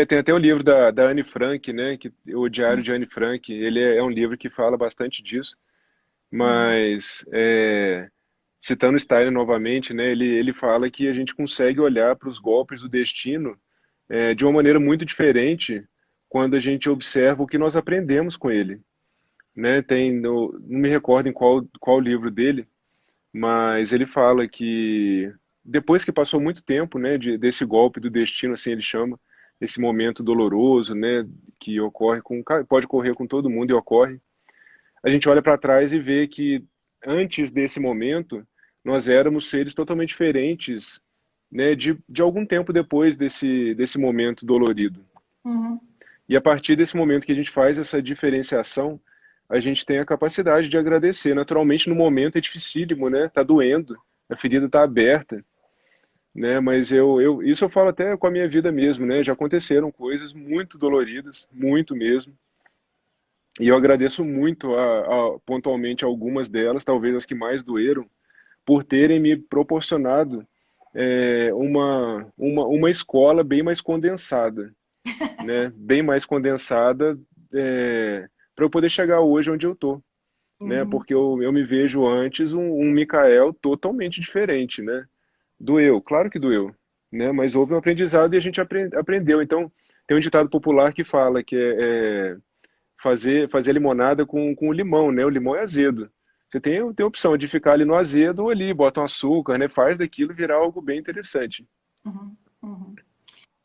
Tem até o livro da Anne Frank, né, o Diário de Anne Frank, ele é um livro que fala bastante disso, mas citando Steiner novamente, né, ele fala que a gente consegue olhar para os golpes do destino de uma maneira muito diferente quando a gente observa o que nós aprendemos com ele, né? Não me recordo em qual livro dele, mas ele fala que depois que passou muito tempo, né, desse golpe do destino, assim ele chama, esse momento doloroso, né, que ocorre pode ocorrer com todo mundo e ocorre, a gente olha para trás e vê que antes desse momento nós éramos seres totalmente diferentes, né, de algum tempo depois desse momento dolorido. Uhum, E a partir desse momento que a gente faz essa diferenciação, a gente tem a capacidade de agradecer. Naturalmente, no momento é dificílimo, né? Tá doendo, a ferida tá aberta, né? Mas isso eu falo até com a minha vida mesmo, né? Já aconteceram coisas muito doloridas, muito mesmo. E eu agradeço muito pontualmente algumas delas, talvez as que mais doeram, por terem me proporcionado uma escola bem mais condensada, né? Bem mais condensada para eu poder chegar hoje onde eu tô, né? uhum, Porque eu me vejo antes um Mikael totalmente diferente, né? Doeu, claro que doeu, né? Mas houve um aprendizado e a gente aprendeu. Então, tem um ditado popular que fala que é fazer limonada com limão, né? O limão é azedo. Você tem a opção de ficar ali no azedo ou ali, bota um açúcar, né? Faz daquilo virar algo bem interessante. uhum, uhum.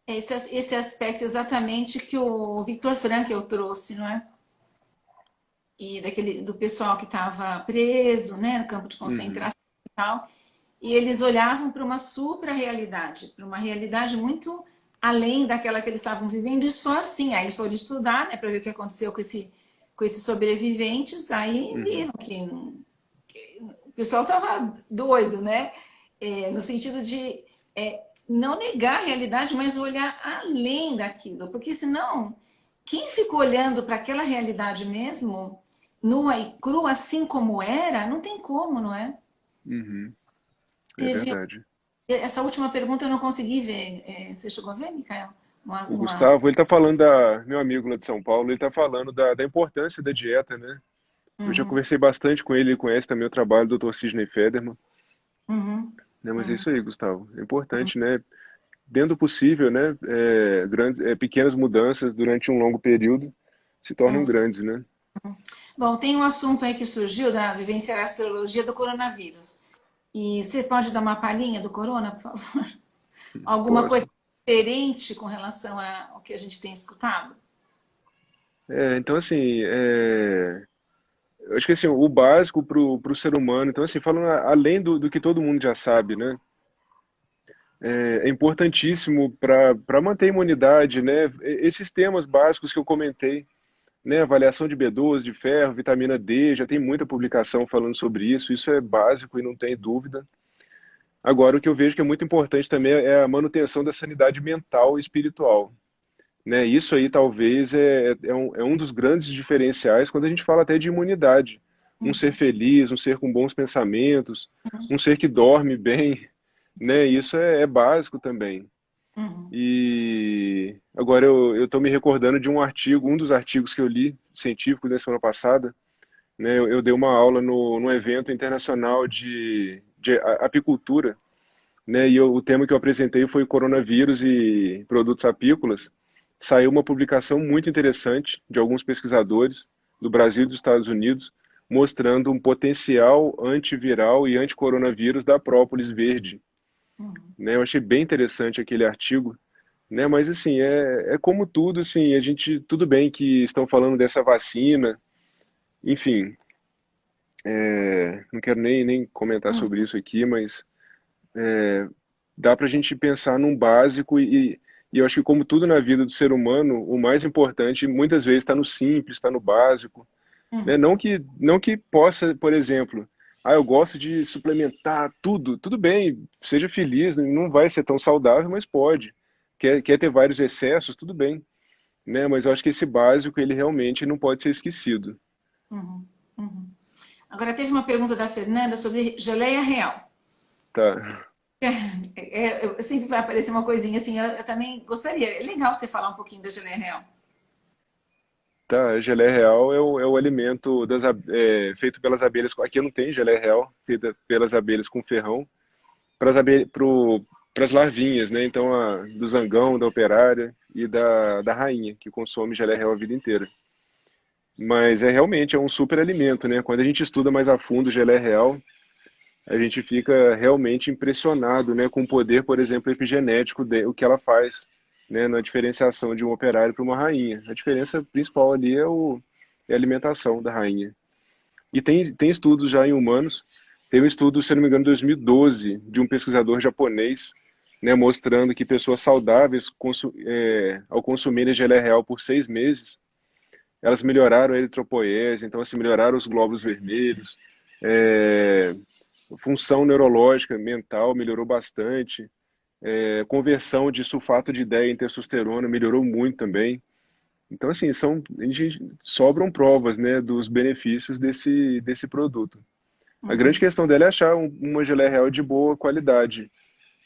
Esse aspecto exatamente que o Victor Frankl trouxe, não é? E do pessoal que estava preso, né, no campo de Uhum, concentração e tal, e eles olhavam para uma supra-realidade, para uma realidade muito além daquela que eles estavam vivendo, e só assim, aí eles foram estudar, né, para ver o que aconteceu com esses sobreviventes, aí uhum, viram que o pessoal estava doido, né, no sentido de não negar a realidade, mas olhar além daquilo, porque senão, quem ficou olhando para aquela realidade mesmo, nua e crua, assim como era, não tem como, não é? uhum. É Teve verdade. essa última pergunta eu não consegui ver. Você chegou a ver, Micael? O Gustavo, ele tá falando meu amigo lá de São Paulo, ele tá falando da importância da dieta, né? Eu já Uhum, conversei bastante com ele, ele conhece também o trabalho do Dr. Sidney Federman, uhum, né? Mas é uhum. isso aí, Gustavo. É importante, né? Dentro do possível, né? Pequenas mudanças durante um longo período se tornam grandes, né? Bom, tem um assunto aí que surgiu da vivenciar a astrologia do coronavírus. E você pode dar uma palhinha do corona, por favor? Alguma coisa Posso. diferente com relação ao que a gente tem escutado? Então, assim, eu acho que assim, o básico pro ser humano, então, assim, falando além do que todo mundo já sabe, né? É importantíssimo para manter a imunidade, né? Esses temas básicos que eu comentei, né? Avaliação de B12, de ferro, vitamina D, já tem muita publicação falando sobre isso é básico e não tem dúvida. Agora, o que eu vejo que é muito importante também é a manutenção da sanidade mental e espiritual, né? Isso aí talvez é um dos grandes diferenciais quando a gente fala até de imunidade. Um ser feliz, um ser com bons pensamentos, um ser que dorme bem, né? Isso é básico também. Uhum, E agora eu estou me recordando de um dos artigos que eu li, científicos, na semana passada, né? Eu dei uma aula num evento internacional de apicultura, né? E o tema que eu apresentei foi coronavírus e produtos apícolas. Saiu uma publicação muito interessante de alguns pesquisadores do Brasil e dos Estados Unidos, mostrando um potencial antiviral e anticoronavírus da própolis verde, uhum, né? Eu achei bem interessante aquele artigo, né? Mas assim, é como tudo, assim, tudo bem que estão falando dessa vacina, enfim, não quero nem comentar uhum, sobre isso aqui, mas dá para a gente pensar num básico e eu acho que como tudo na vida do ser humano, o mais importante muitas vezes está no simples, está no básico, né? uhum, Não que possa, por exemplo, Ah, eu gosto de suplementar tudo. Tudo bem, seja feliz, não vai ser tão saudável, mas pode. Quer ter vários excessos, tudo bem, né? Mas eu acho que esse básico, ele realmente não pode ser esquecido. Uhum, uhum. Agora, teve uma pergunta da Fernanda sobre geleia real. Tá. Sempre vai aparecer uma coisinha assim, eu também gostaria. É legal você falar um pouquinho da geleia real. Tá, a geleia real é o alimento feito pelas abelhas. Aqui não tem geleia real, feita pelas abelhas com ferrão, para as larvinhas, né? Então, do zangão, da operária e da rainha, que consome geleia real a vida inteira. Mas realmente é um super alimento, né? Quando a gente estuda mais a fundo geleia real, a gente fica realmente impressionado, né, com o poder, por exemplo, epigenético o que ela faz, né, na diferenciação de um operário para uma rainha. A diferença principal ali é a alimentação da rainha. E tem estudos já em humanos. Tem um estudo, se não me engano, de 2012, de um pesquisador japonês, né, mostrando que pessoas saudáveis, ao consumirem geleia real por 6 meses, elas melhoraram a eritropoese, então assim, melhoraram os glóbulos vermelhos, é, função neurológica, mental melhorou bastante, conversão de sulfato de DEA em testosterona melhorou muito também. Então, assim, sobram provas, né, dos benefícios desse produto. A grande Uhum, questão dela é achar uma geleia real de boa qualidade,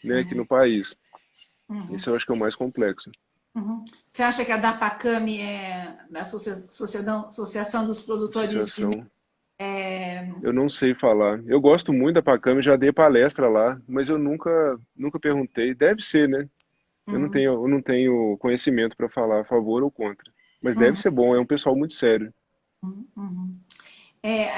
né, aqui uhum, no país. uhum, Isso eu acho que é o mais complexo. uhum. Você acha que a DAPACAMI é da Associação dos Produtores de Associação. Eu não sei falar. Eu gosto muito da Pacame, já dei palestra lá, mas eu nunca perguntei. Deve ser, né? Uhum, Eu não tenho conhecimento para falar a favor ou contra. Mas deve uhum, ser bom, é um pessoal muito sério. uhum.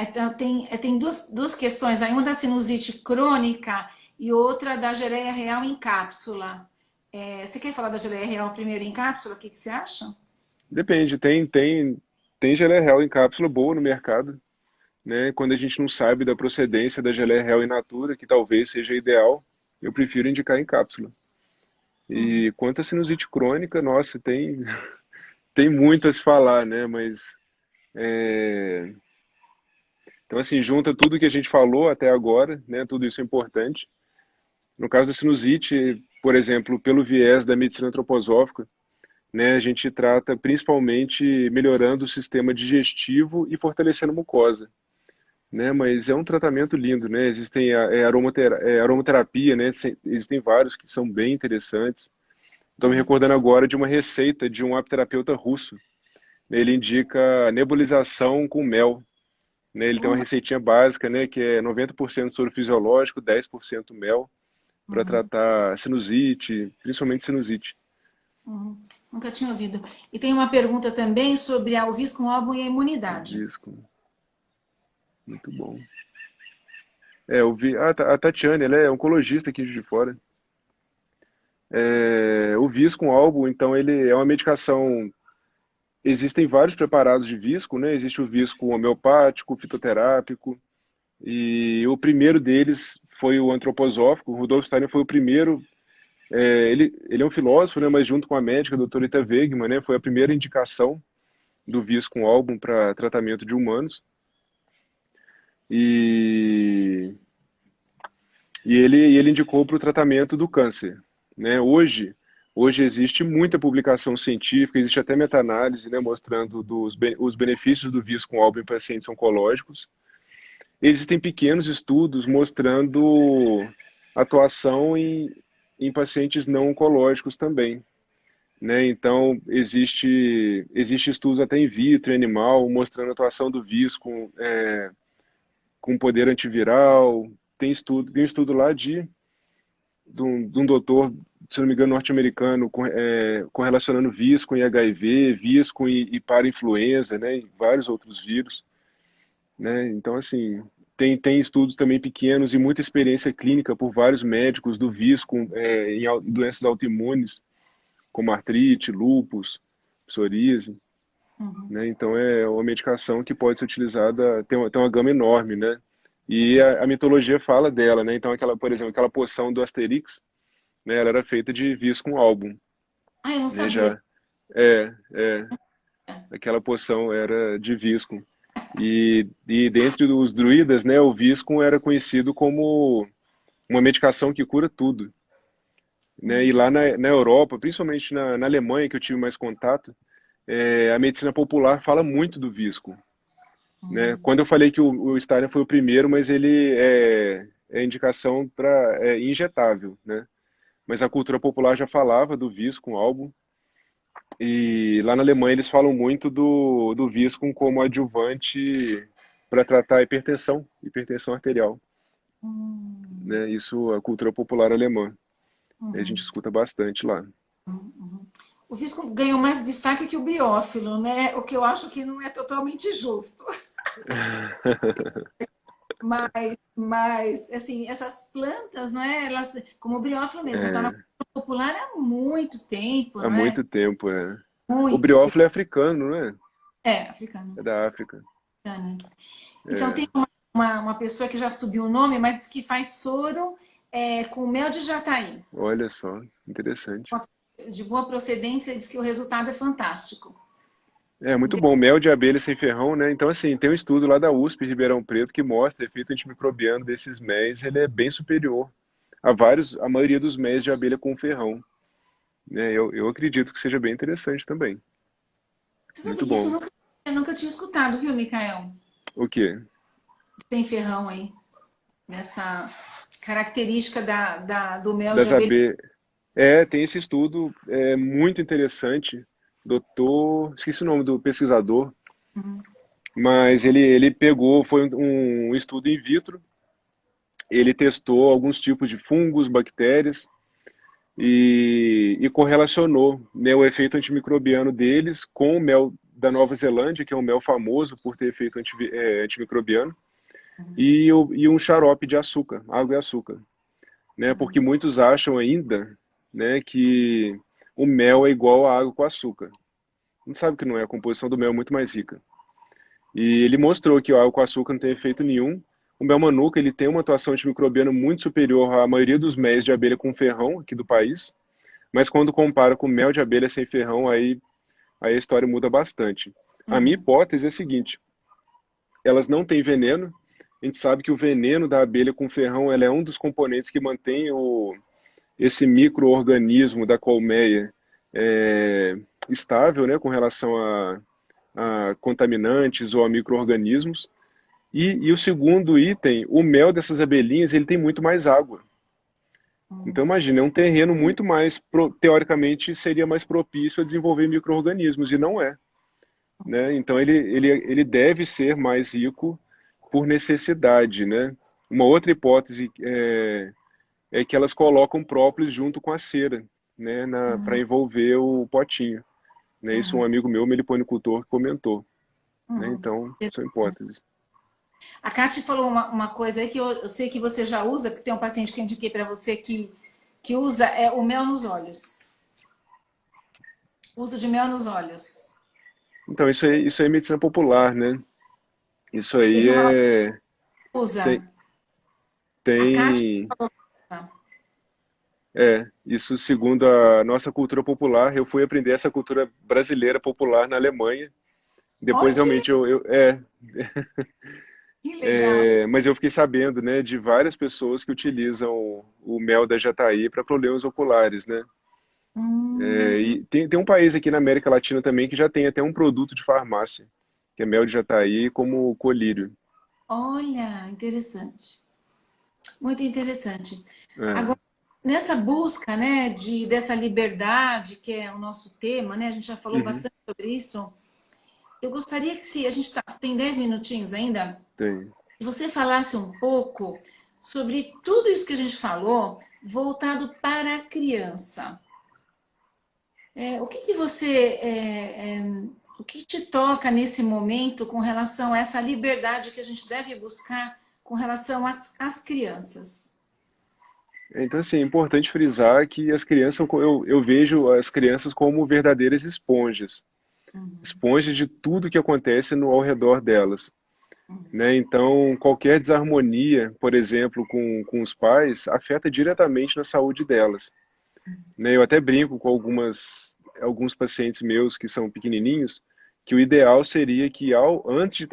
Então, tem duas questões aí, uma da sinusite crônica e outra da geleia real em cápsula. Você quer falar da geleia real primeiro em cápsula? O que você acha? Depende, tem geleia real em cápsula boa no mercado, né? Quando a gente não sabe da procedência da geleia real in natura, que talvez seja ideal, eu prefiro indicar em cápsula. Uhum, E quanto à sinusite crônica, nossa, tem muito a se falar, né? Mas então, assim, junta tudo que a gente falou até agora, né? Tudo isso é importante. No caso da sinusite, por exemplo, pelo viés da medicina antroposófica, né, a gente trata principalmente melhorando o sistema digestivo e fortalecendo a mucosa, né? Mas é um tratamento lindo, né? Existem aromaterapia, né? Existem vários que são bem interessantes. Estou me uhum. recordando agora de uma receita de um apiterapeuta russo. Ele indica nebulização com mel. Né? Ele tem uma Nossa, receitinha básica, né, que é 90% soro fisiológico, 10% mel, para uhum, tratar sinusite, principalmente sinusite. uhum. Nunca tinha ouvido. E tem uma pergunta também sobre a Alvis com álbum e a imunidade. Visco, muito bom. A Tatiane, ela é oncologista aqui de Juiz de Fora. O Visco álbum, então, ele é uma medicação. Existem vários preparados de Visco, né? Existe o Visco homeopático, fitoterápico, e o primeiro deles foi o antroposófico. O Rudolf Steiner foi o primeiro. Ele é um filósofo, né? Mas junto com a médica, a doutora Rita Wegman, né? Foi a primeira indicação do Visco álbum para tratamento de humanos. E ele indicou para o tratamento do câncer. Né? Hoje existe muita publicação científica, existe até meta-análise, né, mostrando os benefícios do Vis com álbum em pacientes oncológicos. Existem pequenos estudos mostrando atuação em pacientes não oncológicos também. Né? Então, existe estudos até in vitro, em animal, mostrando a atuação do Vis com poder antiviral. Tem um estudo lá de um doutor, se não me engano, norte-americano, correlacionando vírus com HIV, vírus com e para-influenza, né, e vários outros vírus, né? Então, assim, tem estudos também pequenos e muita experiência clínica por vários médicos do vírus em doenças autoimunes, como artrite, lúpus, psoríase, Uhum. né? Então, é uma medicação que pode ser utilizada, tem uma gama enorme, né? E a mitologia fala dela, né? Então, por exemplo, aquela poção do Asterix, né? Ela era feita de vis com álbum, Ah, eu não né? sabia. Aquela poção era de visco. E dentre os druidas, né, o viscum era conhecido como uma medicação que cura tudo, né? E lá na Europa, principalmente na Alemanha, que eu tive mais contato, a medicina popular fala muito do visco, né? Quando eu falei que o Steiner foi o primeiro, mas ele é indicação para injetável, né? Mas a cultura popular já falava do visco, um álbum, e lá na Alemanha eles falam muito do visco como adjuvante para tratar a hipertensão arterial, Hum, né? Isso a cultura popular alemã. A gente uhum. escuta bastante lá. O Visco ganhou mais destaque que o biófilo, né? O que eu acho que não é totalmente justo. Mas assim, essas plantas, não é? Elas, como o briófilo mesmo, está na É, cultura popular há muito tempo, há não é? muito tempo, né? O Muito tempo. briófilo é africano, não é? É, africano. É da África. Né? Então É, tem uma pessoa que já subiu o nome, mas diz que faz soro com mel de jataí. olha só, interessante. De boa procedência, diz que o resultado é fantástico. É muito bom, mel de abelha sem ferrão, né? Então, assim, tem um estudo lá da USP, Ribeirão Preto, que mostra o efeito antimicrobiano desses méis, ele é bem superior a maioria dos méis de abelha com ferrão, né? Eu acredito que seja bem interessante também. Você sabe Muito que isso bom. eu nunca tinha escutado, viu, Micael? O quê? Sem ferrão aí. Nessa característica do mel de Das abelha. abelhas. Tem esse estudo muito interessante. Doutor, esqueci o nome do pesquisador, mas ele pegou, foi um estudo in vitro, ele testou alguns tipos de fungos, bactérias e correlacionou, né, o efeito antimicrobiano deles com o mel da Nova Zelândia, que é um mel famoso por ter efeito antimicrobiano, e um xarope de açúcar, água e açúcar, né, porque muitos acham ainda, né, que o mel é igual a água com açúcar. A gente sabe que não é, a composição do mel é muito mais rica. E ele mostrou que o água com açúcar não tem efeito nenhum. O mel manuka ele tem uma atuação antimicrobiana muito superior à maioria dos méis de abelha com ferrão aqui do país, mas quando compara com mel de abelha sem ferrão, aí a história muda bastante. A minha hipótese é a seguinte: elas não têm veneno. A gente sabe que o veneno da abelha com ferrão ela é um dos componentes que mantém esse micro-organismo da colmeia é, estável, né, com relação a contaminantes ou a micro-organismos. E o segundo item, o mel dessas abelhinhas, ele tem muito mais água. Então imagina, é um terreno muito mais, teoricamente, seria mais propício a desenvolver micro-organismos, e não é, né? Então ele deve ser mais rico por necessidade, né? Uma outra hipótese é que elas colocam própolis junto com a cera, né, para envolver o potinho, né? Isso um amigo meu, meliponicultor, comentou, né? Então, são hipóteses. A Kátia falou uma coisa aí que eu sei que você já usa, porque tem um paciente que eu indiquei para você que usa o mel nos olhos. Uso de mel nos olhos. Então, isso aí é medicina popular, né? Isso aí Teve uma usa. tem, A Kátia tem, isso segundo a nossa cultura popular, eu fui aprender essa cultura brasileira popular na Alemanha. Depois olha realmente que legal. mas eu fiquei sabendo, né, de várias pessoas que utilizam o mel da jataí para problemas oculares, né? Hum, E tem um país aqui na América Latina também que já tem até um produto de farmácia, que é mel de jataí como colírio. olha, interessante. Muito interessante. É. Agora, nessa busca, né, dessa liberdade, que é o nosso tema, né, a gente já falou Uhum, bastante sobre isso. Eu gostaria que, se a gente tem 10 minutinhos ainda, tem. você falasse um pouco sobre tudo isso que a gente falou, voltado para a criança. O que que o que te toca nesse momento com relação a essa liberdade que a gente deve buscar com relação às crianças? Então, assim, é importante frisar que as crianças, eu vejo as crianças como verdadeiras esponjas, esponjas de tudo que acontece ao redor delas, né? Então, qualquer desarmonia, por exemplo, com os pais, afeta diretamente na saúde delas, né? Eu até brinco com alguns pacientes meus que são pequenininhos, que o ideal seria que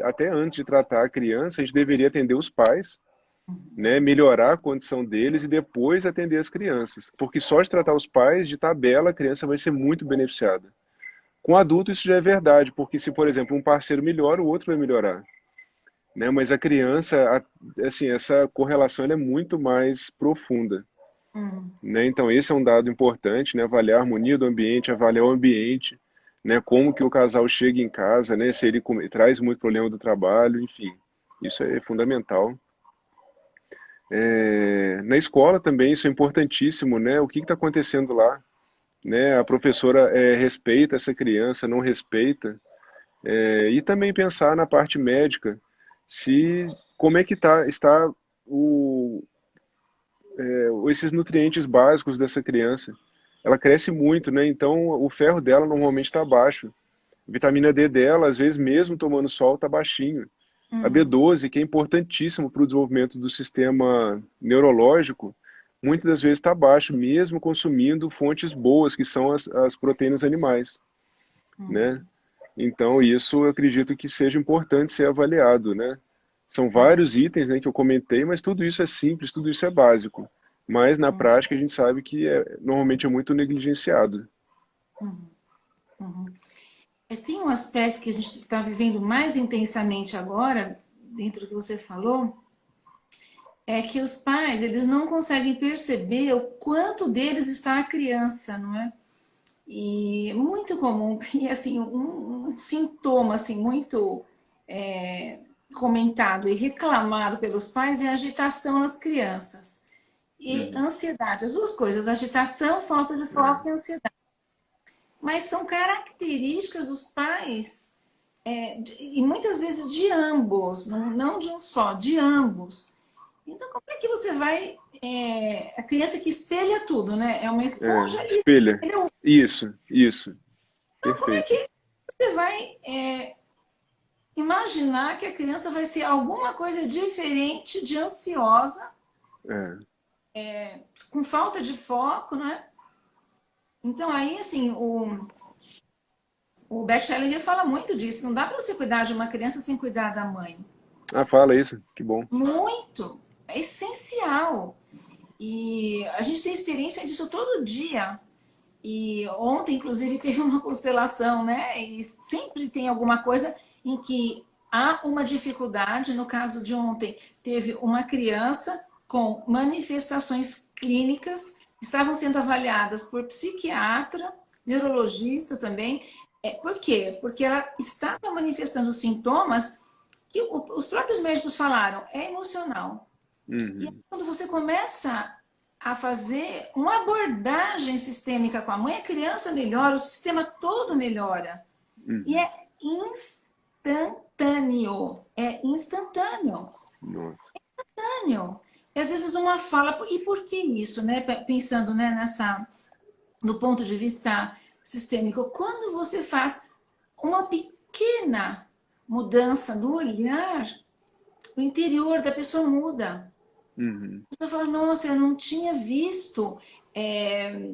até antes de tratar a criança, a gente deveria atender os pais, né, melhorar a condição deles e depois atender as crianças. Porque só de tratar os pais, de tabela, a criança vai ser muito beneficiada. Com adulto isso já é verdade, porque se, por exemplo, um parceiro melhora, o outro vai melhorar, né? Mas a criança, assim, essa correlação ela é muito mais profunda, Hum. né? Então esse é um dado importante, né? Avaliar a harmonia do ambiente, avaliar o ambiente, né? Como que o casal chega em casa, né? Se ele traz muito problema do trabalho, enfim, isso é fundamental. Na escola também isso é importantíssimo, né? O que está acontecendo lá, né? A professora respeita essa criança, não respeita. E também pensar na parte médica, se como é que está o, esses nutrientes básicos dessa criança. Ela cresce muito, né? Então o ferro dela normalmente está baixo. A vitamina D dela, às vezes mesmo tomando sol, está baixinho. A Uhum. B12, que é importantíssimo para o desenvolvimento do sistema neurológico, muitas das vezes está baixo, mesmo consumindo fontes boas, que são as proteínas animais, né? Uhum. Então, isso eu acredito que seja importante ser avaliado, né? São Uhum. vários itens, né, que eu comentei, mas tudo isso é simples, tudo isso é básico. Mas na prática a gente sabe que normalmente é muito negligenciado. Uhum. Uhum. Tem um aspecto que a gente está vivendo mais intensamente agora, dentro do que você falou, é que os pais, eles não conseguem perceber o quanto deles está a criança, não é? E é muito comum, e assim, um sintoma assim, muito comentado e reclamado pelos pais é a agitação nas crianças. E Uhum. ansiedade, as duas coisas, agitação, falta de foco e ansiedade. Mas são características dos pais, e muitas vezes de ambos, não de um só, de ambos. Então, como é que você vai. A criança que espelha tudo, né? É uma esponja e Espelha. espelha o. Isso, Então, como é perfeito. que você vai imaginar que a criança vai ser alguma coisa diferente de ansiosa, É, com falta de foco, né? Então, aí, assim, o Bert Hellinger fala muito disso. Não dá para você cuidar de uma criança sem cuidar da mãe. Ah, fala isso, que bom. Muito. É essencial. E a gente tem experiência disso todo dia. E ontem, inclusive, teve uma constelação, né? E sempre tem alguma coisa em que há uma dificuldade. No caso de ontem, teve uma criança com manifestações clínicas, estavam sendo avaliadas por psiquiatra, neurologista também. Por quê? Porque ela estava manifestando sintomas que os próprios médicos falaram, é emocional. E Uhum, quando você começa a fazer uma abordagem sistêmica com a mãe, a criança melhora, o sistema todo melhora. E uhum. é instantâneo. É instantâneo. Nossa. Instantâneo. E às vezes uma fala, e por que isso, né? Pensando, né, do ponto de vista sistêmico, quando você faz uma pequena mudança no olhar, o interior da pessoa muda. Uhum, Você fala, nossa, eu não tinha visto é,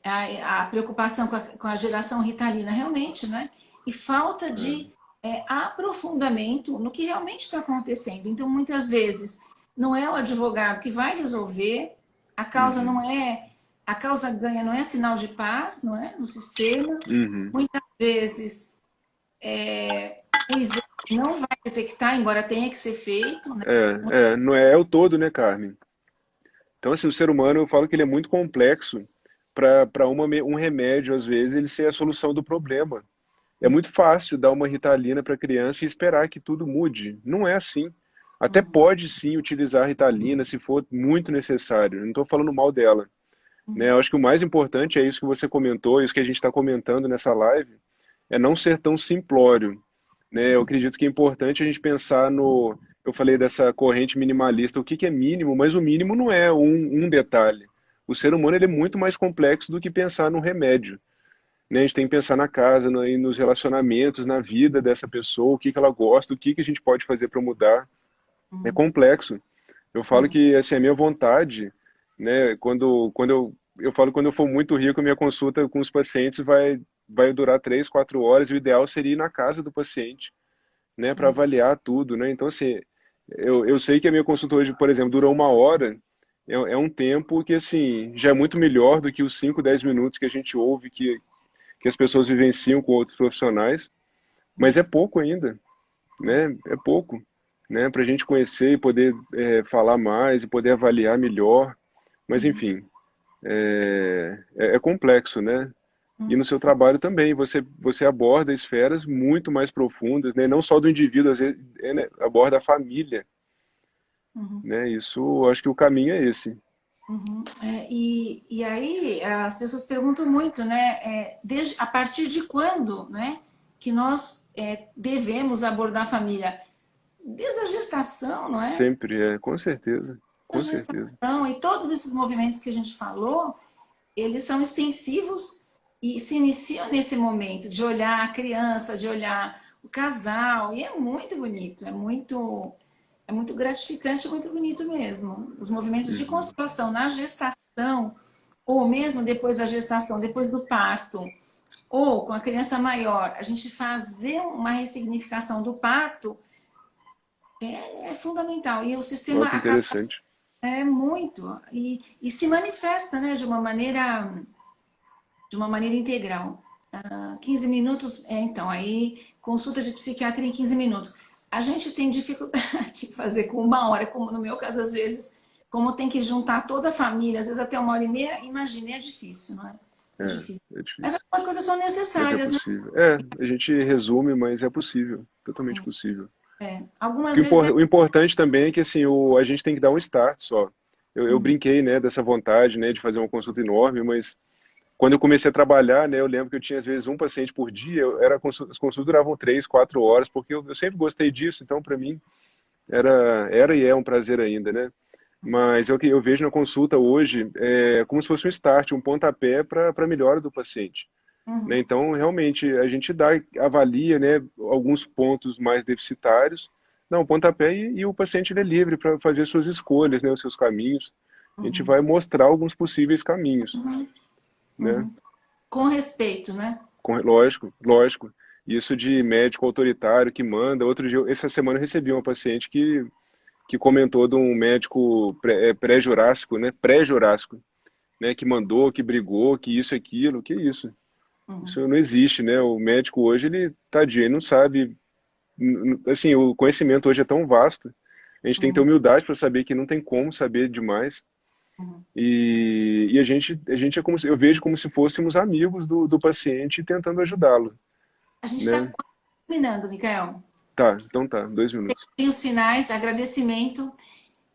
a preocupação com a geração ritalina, realmente, né? E falta é, de aprofundamento no que realmente está acontecendo. Então, muitas vezes, não é o advogado que vai resolver, a causa não uhum, é, a causa ganha não é sinal de paz, não é? No sistema. uhum. Muitas vezes, o exame não vai detectar, embora tenha que ser feito, né? Não é o todo, né, Carmen? Então, assim, o ser humano, eu falo que ele é muito complexo para um remédio, às vezes, ele ser a solução do problema. É muito fácil dar uma Ritalina para a criança e esperar que tudo mude. Não é assim. Até pode sim utilizar a Ritalina se for muito necessário. Não estou falando mal dela, né? Eu acho que o mais importante é isso que você comentou, isso que a gente está comentando nessa live, é não ser tão simplório, né? Eu acredito que é importante a gente pensar no. Eu falei dessa corrente minimalista, o que que é mínimo, mas o mínimo não é um detalhe. O ser humano ele é muito mais complexo do que pensar num remédio, né? A gente tem que pensar na casa, nos relacionamentos, na vida dessa pessoa, o que que ela gosta, o que que a gente pode fazer para mudar. É complexo. Eu falo que assim, a minha vontade, né, quando eu falo quando eu for muito rico, a minha consulta com os pacientes vai durar 3, 4 horas, e o ideal seria ir na casa do paciente, né, para avaliar tudo, né? Então, assim, eu sei que a minha consulta hoje, por exemplo, durou 1 hora, é um tempo que, assim, já é muito melhor do que os 5, 10 minutos que a gente ouve que as pessoas vivenciam com outros profissionais, mas é pouco ainda, né? É pouco, né? Para a gente conhecer e poder falar mais e poder avaliar melhor. Mas, enfim, é complexo, né? E no seu trabalho também, você aborda esferas muito mais profundas, né? Não só do indivíduo, às vezes, né? Aborda a família, né? Isso, acho que o caminho é esse. E aí as pessoas perguntam muito, né? A partir de quando, né? Que nós devemos abordar a família? Desde a gestação, não é? Sempre é, com certeza, A com certeza. gestação e todos esses movimentos que a gente falou, eles são extensivos e se iniciam nesse momento de olhar a criança, de olhar o casal, e é muito bonito, é muito gratificante, muito bonito mesmo. Os movimentos de Uhum. construção na gestação, ou mesmo depois da gestação, depois do parto, ou com a criança maior, a gente fazer uma ressignificação do parto é fundamental. E o sistema Olha que acaba interessante. muito, e se manifesta, né, de uma maneira integral. 15 minutos, então, aí consulta de psiquiatra em 15 minutos. A gente tem dificuldade de fazer com 1 hora, como no meu caso, às vezes, como tem que juntar toda a família, às vezes até 1 hora e meia, imagine, é difícil, não é? É difícil. É Mas difícil. algumas coisas são Mas é necessárias, né? possível. A gente resume, mas é possível. Totalmente possível. Algumas vezes O importante também é que assim, a gente tem que dar um start só. Eu Uhum. brinquei, né, dessa vontade, né, de fazer uma consulta enorme, mas quando eu comecei a trabalhar, né, eu lembro que eu tinha às vezes um paciente por dia, as consultas duravam 3, 4 horas, porque eu sempre gostei disso, então para mim era e é um prazer ainda, né? Mas é o que eu vejo na consulta hoje é como se fosse um start, um pontapé para a melhora do paciente. Né? Uhum. Então, realmente, a gente avalia, né, alguns pontos mais deficitários, dá um pontapé e o paciente ele é livre para fazer suas escolhas, né, os seus caminhos. A gente vai mostrar alguns possíveis caminhos, né? Com respeito, né? Lógico, lógico. Isso de médico autoritário que manda. Outro dia, essa semana eu recebi uma paciente que comentou de um médico pré-jurássico, né? Pré-jurássico, né? Que mandou, que brigou, que isso, aquilo, que isso. Isso não existe, né? O médico hoje, ele, tadinho, ele não sabe. Assim, o conhecimento hoje é tão vasto. A gente tem que ter humildade para saber que não tem como saber demais. E a gente é como eu vejo como se fôssemos amigos do paciente tentando ajudá-lo, A gente está né? terminando, Micael. Tá, então tá, 2 minutos. Tem os finais, agradecimento.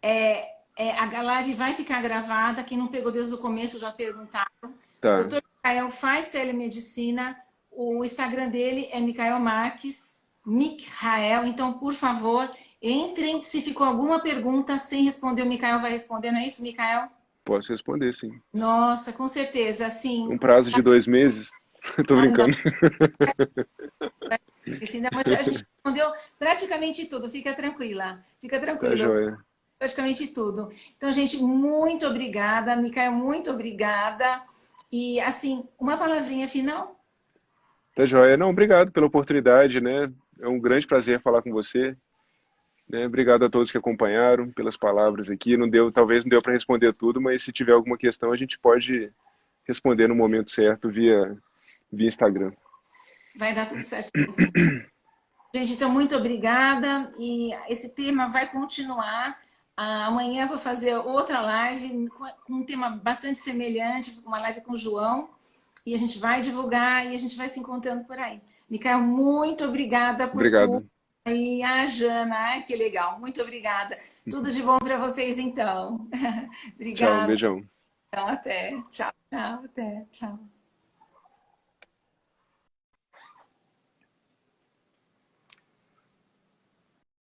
A live vai ficar gravada. Quem não pegou desde o começo já perguntaram. O Tá, doutor Micael faz telemedicina. O Instagram dele é Micael Marques, Micael. Então, por favor, entrem. Se ficou alguma pergunta sem responder, o Micael vai responder. Não é isso, Micael? posso responder, sim. Nossa, com certeza. Um Assim, prazo de 2 meses? Tô não, brincando. assim, não, mas a gente respondeu praticamente tudo. Fica tranquila. Fica Tá, tranquilo. joia. Praticamente tudo. Então, gente, muito obrigada. Micael, muito obrigada. E, assim, uma palavrinha final? Tá, joia. Não, obrigado pela oportunidade, né? É um grande prazer falar com você, né? Obrigado a todos que acompanharam pelas palavras aqui. Não deu, talvez não deu para responder tudo, mas se tiver alguma questão, a gente pode responder no momento certo via Instagram. Vai dar tudo certo. Gente, então, muito obrigada. E esse tema vai continuar. Amanhã eu vou fazer outra live com um tema bastante semelhante, uma live com o João. E a gente vai divulgar e a gente vai se encontrando por aí. Micael, muito obrigada por tudo. Obrigado. E a Jana, ai, que legal. Muito obrigada. Tudo de bom para vocês, então. Tchau, um Obrigada. beijão. Então, até. Tchau, tchau, até. Tchau.